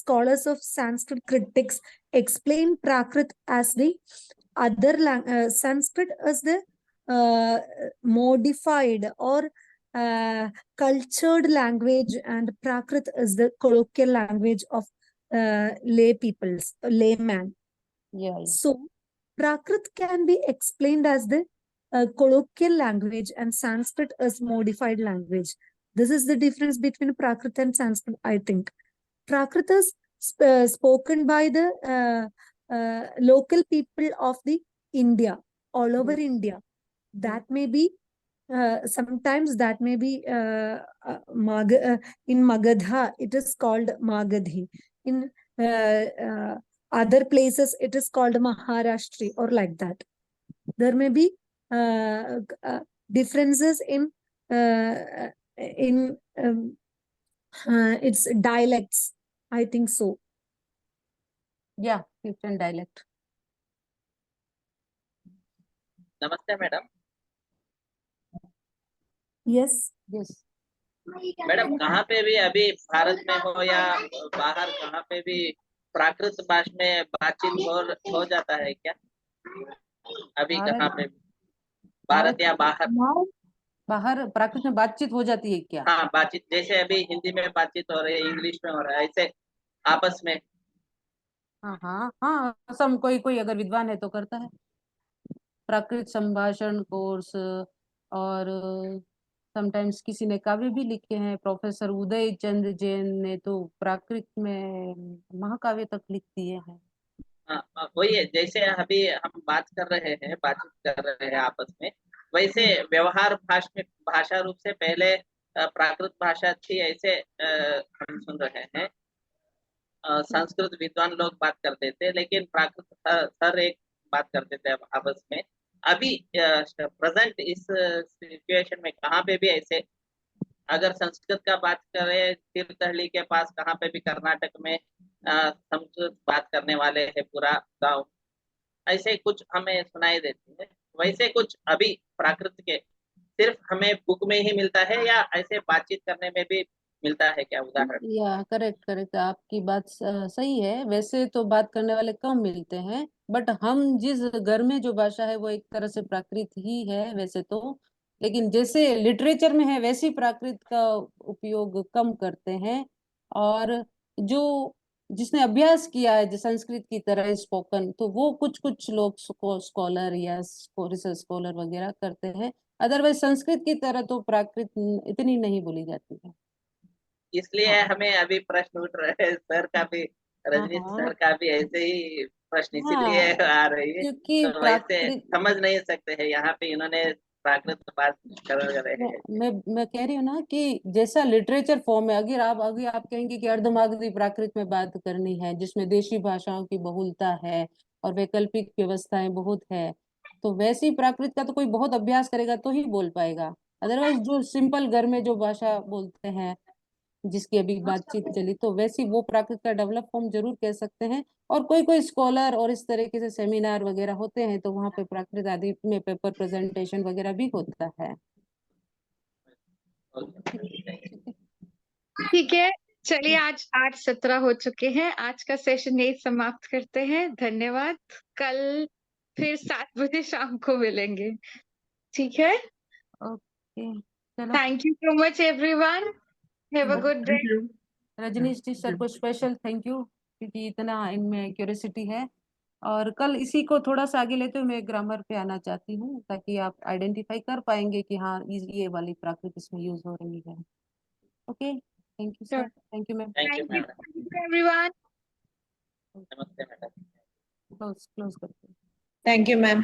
Speaker 5: scholars of Sanskrit critics explain Prakrit as the Sanskrit as the modified or cultured language, and Prakrit is the colloquial language of layman.
Speaker 2: या
Speaker 5: So, Prakrit can be explained as the colloquial language, and Sanskrit as modified language. This is the difference between Prakrit and Sanskrit, I think. Prakrit is spoken by the local people of the India, all over India. That may be sometimes that may be in Magadha, it is called Magadhi. In other places, it is called Maharashtri or like that. There may be differences in its dialects. I think so.
Speaker 2: या different dialect.
Speaker 6: नमस्ते madam.
Speaker 5: Yes.
Speaker 2: Yes.
Speaker 6: Madam कहाँ पे भी अभी भारत में हो या बाहर कहाँ पे भी प्राकृत भाषा में बातचीत हो जाता है क्या? अभी
Speaker 2: भारत
Speaker 6: कहाँ पे भी?
Speaker 2: भारत
Speaker 6: भारत या बाहर?
Speaker 5: Now,
Speaker 2: बाहर प्राकृत में बातचीत हो जाती है क्या?
Speaker 6: हाँ, बातचीत जैसे अभी हिंदी में बातचीत हो रही है, इंग्लिश में हो रहा है, ऐसे आपस में।
Speaker 2: हाँ हाँ हाँ, सम कोई कोई अगर विद्वान है तो करता है प्राकृत संभाषण कोर्स। और समटाइम्स किसी ने काव्य भी लिखे हैं, प्रोफेसर उदय चंद जैन ने तो प्राकृत में महाकाव्य तक लिख दिए हैं।
Speaker 6: हाँ, वही है, जैसे अभी हम बात कर रहे हैं, बातचीत कर रहे हैं आपस में, वैसे व्यवहार भाषा रूप से पहले प्राकृत भाषा थी, ऐसे हम सुन रहे हैं। संस्कृत विद्वान लोग बात करते थे, लेकिन प्राकृत हर एक बात करते थे आपस में। अभी प्रेजेंट इस सिचुएशन में कहाँ पे भी ऐसे, अगर संस्कृत का बात करें, तीर्थहल्ली के पास कहाँ पे भी कर्नाटक में संस्कृत बात करने वाले हैं पूरा गांव, ऐसे कुछ हमें सुनाई देती है। वैसे कुछ अभी प्राकृत के सिर्फ हमें बुक में ही मिलता है या ऐसे बातचीत करने में भी मिलता है क्या? उदाहरण।
Speaker 2: या करेक्ट करेक्ट, आपकी बात सही है। वैसे तो बात करने वाले कम मिलते हैं, बट हम जिस घर में जो भाषा है वो एक तरह से प्राकृत ही है वैसे तो। लेकिन जैसे लिटरेचर में है वैसी प्राकृत का उपयोग कम करते हैं। और जो जिसने अभ्यास किया है जो संस्कृत की तरह स्पोकन, तो वो कुछ कुछ लोग स्कॉलर या रिसर्च स्कॉलर वगैरह करते हैं। अदरवाइज संस्कृत की तरह तो प्राकृत इतनी नहीं बोली जाती है।
Speaker 6: इसलिए
Speaker 2: हाँ
Speaker 6: हमें अभी प्रश्न उठ रहे हैं, सर का भी,
Speaker 2: हाँ
Speaker 6: रजनीश
Speaker 2: हाँ
Speaker 6: सर का भी ऐसे ही प्रश्न इसीलिए
Speaker 2: हाँ,
Speaker 6: आ रही है।
Speaker 2: क्योंकि
Speaker 6: तो वैसे
Speaker 2: प्राकृत,
Speaker 6: समझ नहीं सकते हैं, यहाँ पे इन्होंने प्राकृत बात कर रहे
Speaker 2: मैं
Speaker 6: हैं।
Speaker 2: मैं कह रही हूँ ना कि जैसा लिटरेचर फॉर्म है, अगर आप कहेंगे कि अर्धमागधी प्राकृत में बात करनी है जिसमें देशी भाषाओं की बहुलता है और वैकल्पिक व्यवस्थाएं बहुत है, तो वैसी प्राकृत का तो कोई बहुत अभ्यास करेगा तो ही बोल पाएगा, अदरवाइज जो सिंपल घर में जो भाषा बोलते हैं जिसकी अभी बातचीत चली, तो वैसी वो प्राकृत का डेवलप फॉर्म जरूर कह सकते हैं। और कोई कोई स्कॉलर और इस तरीके से सेमिनार वगैरह होते हैं तो वहाँ पे प्राकृत आदि में पेपर प्रेजेंटेशन वगैरह भी होता है।
Speaker 1: ठीक है, चलिए आज 8:17 हो चुके हैं, आज का सेशन यही समाप्त करते हैं। धन्यवाद, कल फिर 7 बजे शाम को मिलेंगे, ठीक है?
Speaker 2: ओके, चलो।
Speaker 1: Thank you so much everyone, have a good day.
Speaker 4: Thank you.
Speaker 2: Rajneesh ji sir को स्पेशल थैंक यू, क्योंकि इतना इनमें क्यूरियोसिटी है। और कल इसी को थोड़ा सा आगे लेते हुए मैं ग्रामर पे आना चाहती हूँ, ताकि आप आइडेंटिफाई कर पाएंगे कि हाँ ये वाली प्राकृत इसमें यूज हो रही है। Okay, thank you sir, thank you ma'am.
Speaker 6: Thank you
Speaker 1: thank you
Speaker 6: madam.
Speaker 1: Everyone.
Speaker 6: नमस्ते मैडम।
Speaker 2: क्लोज करते हैं।
Speaker 7: Thank you, ma'am.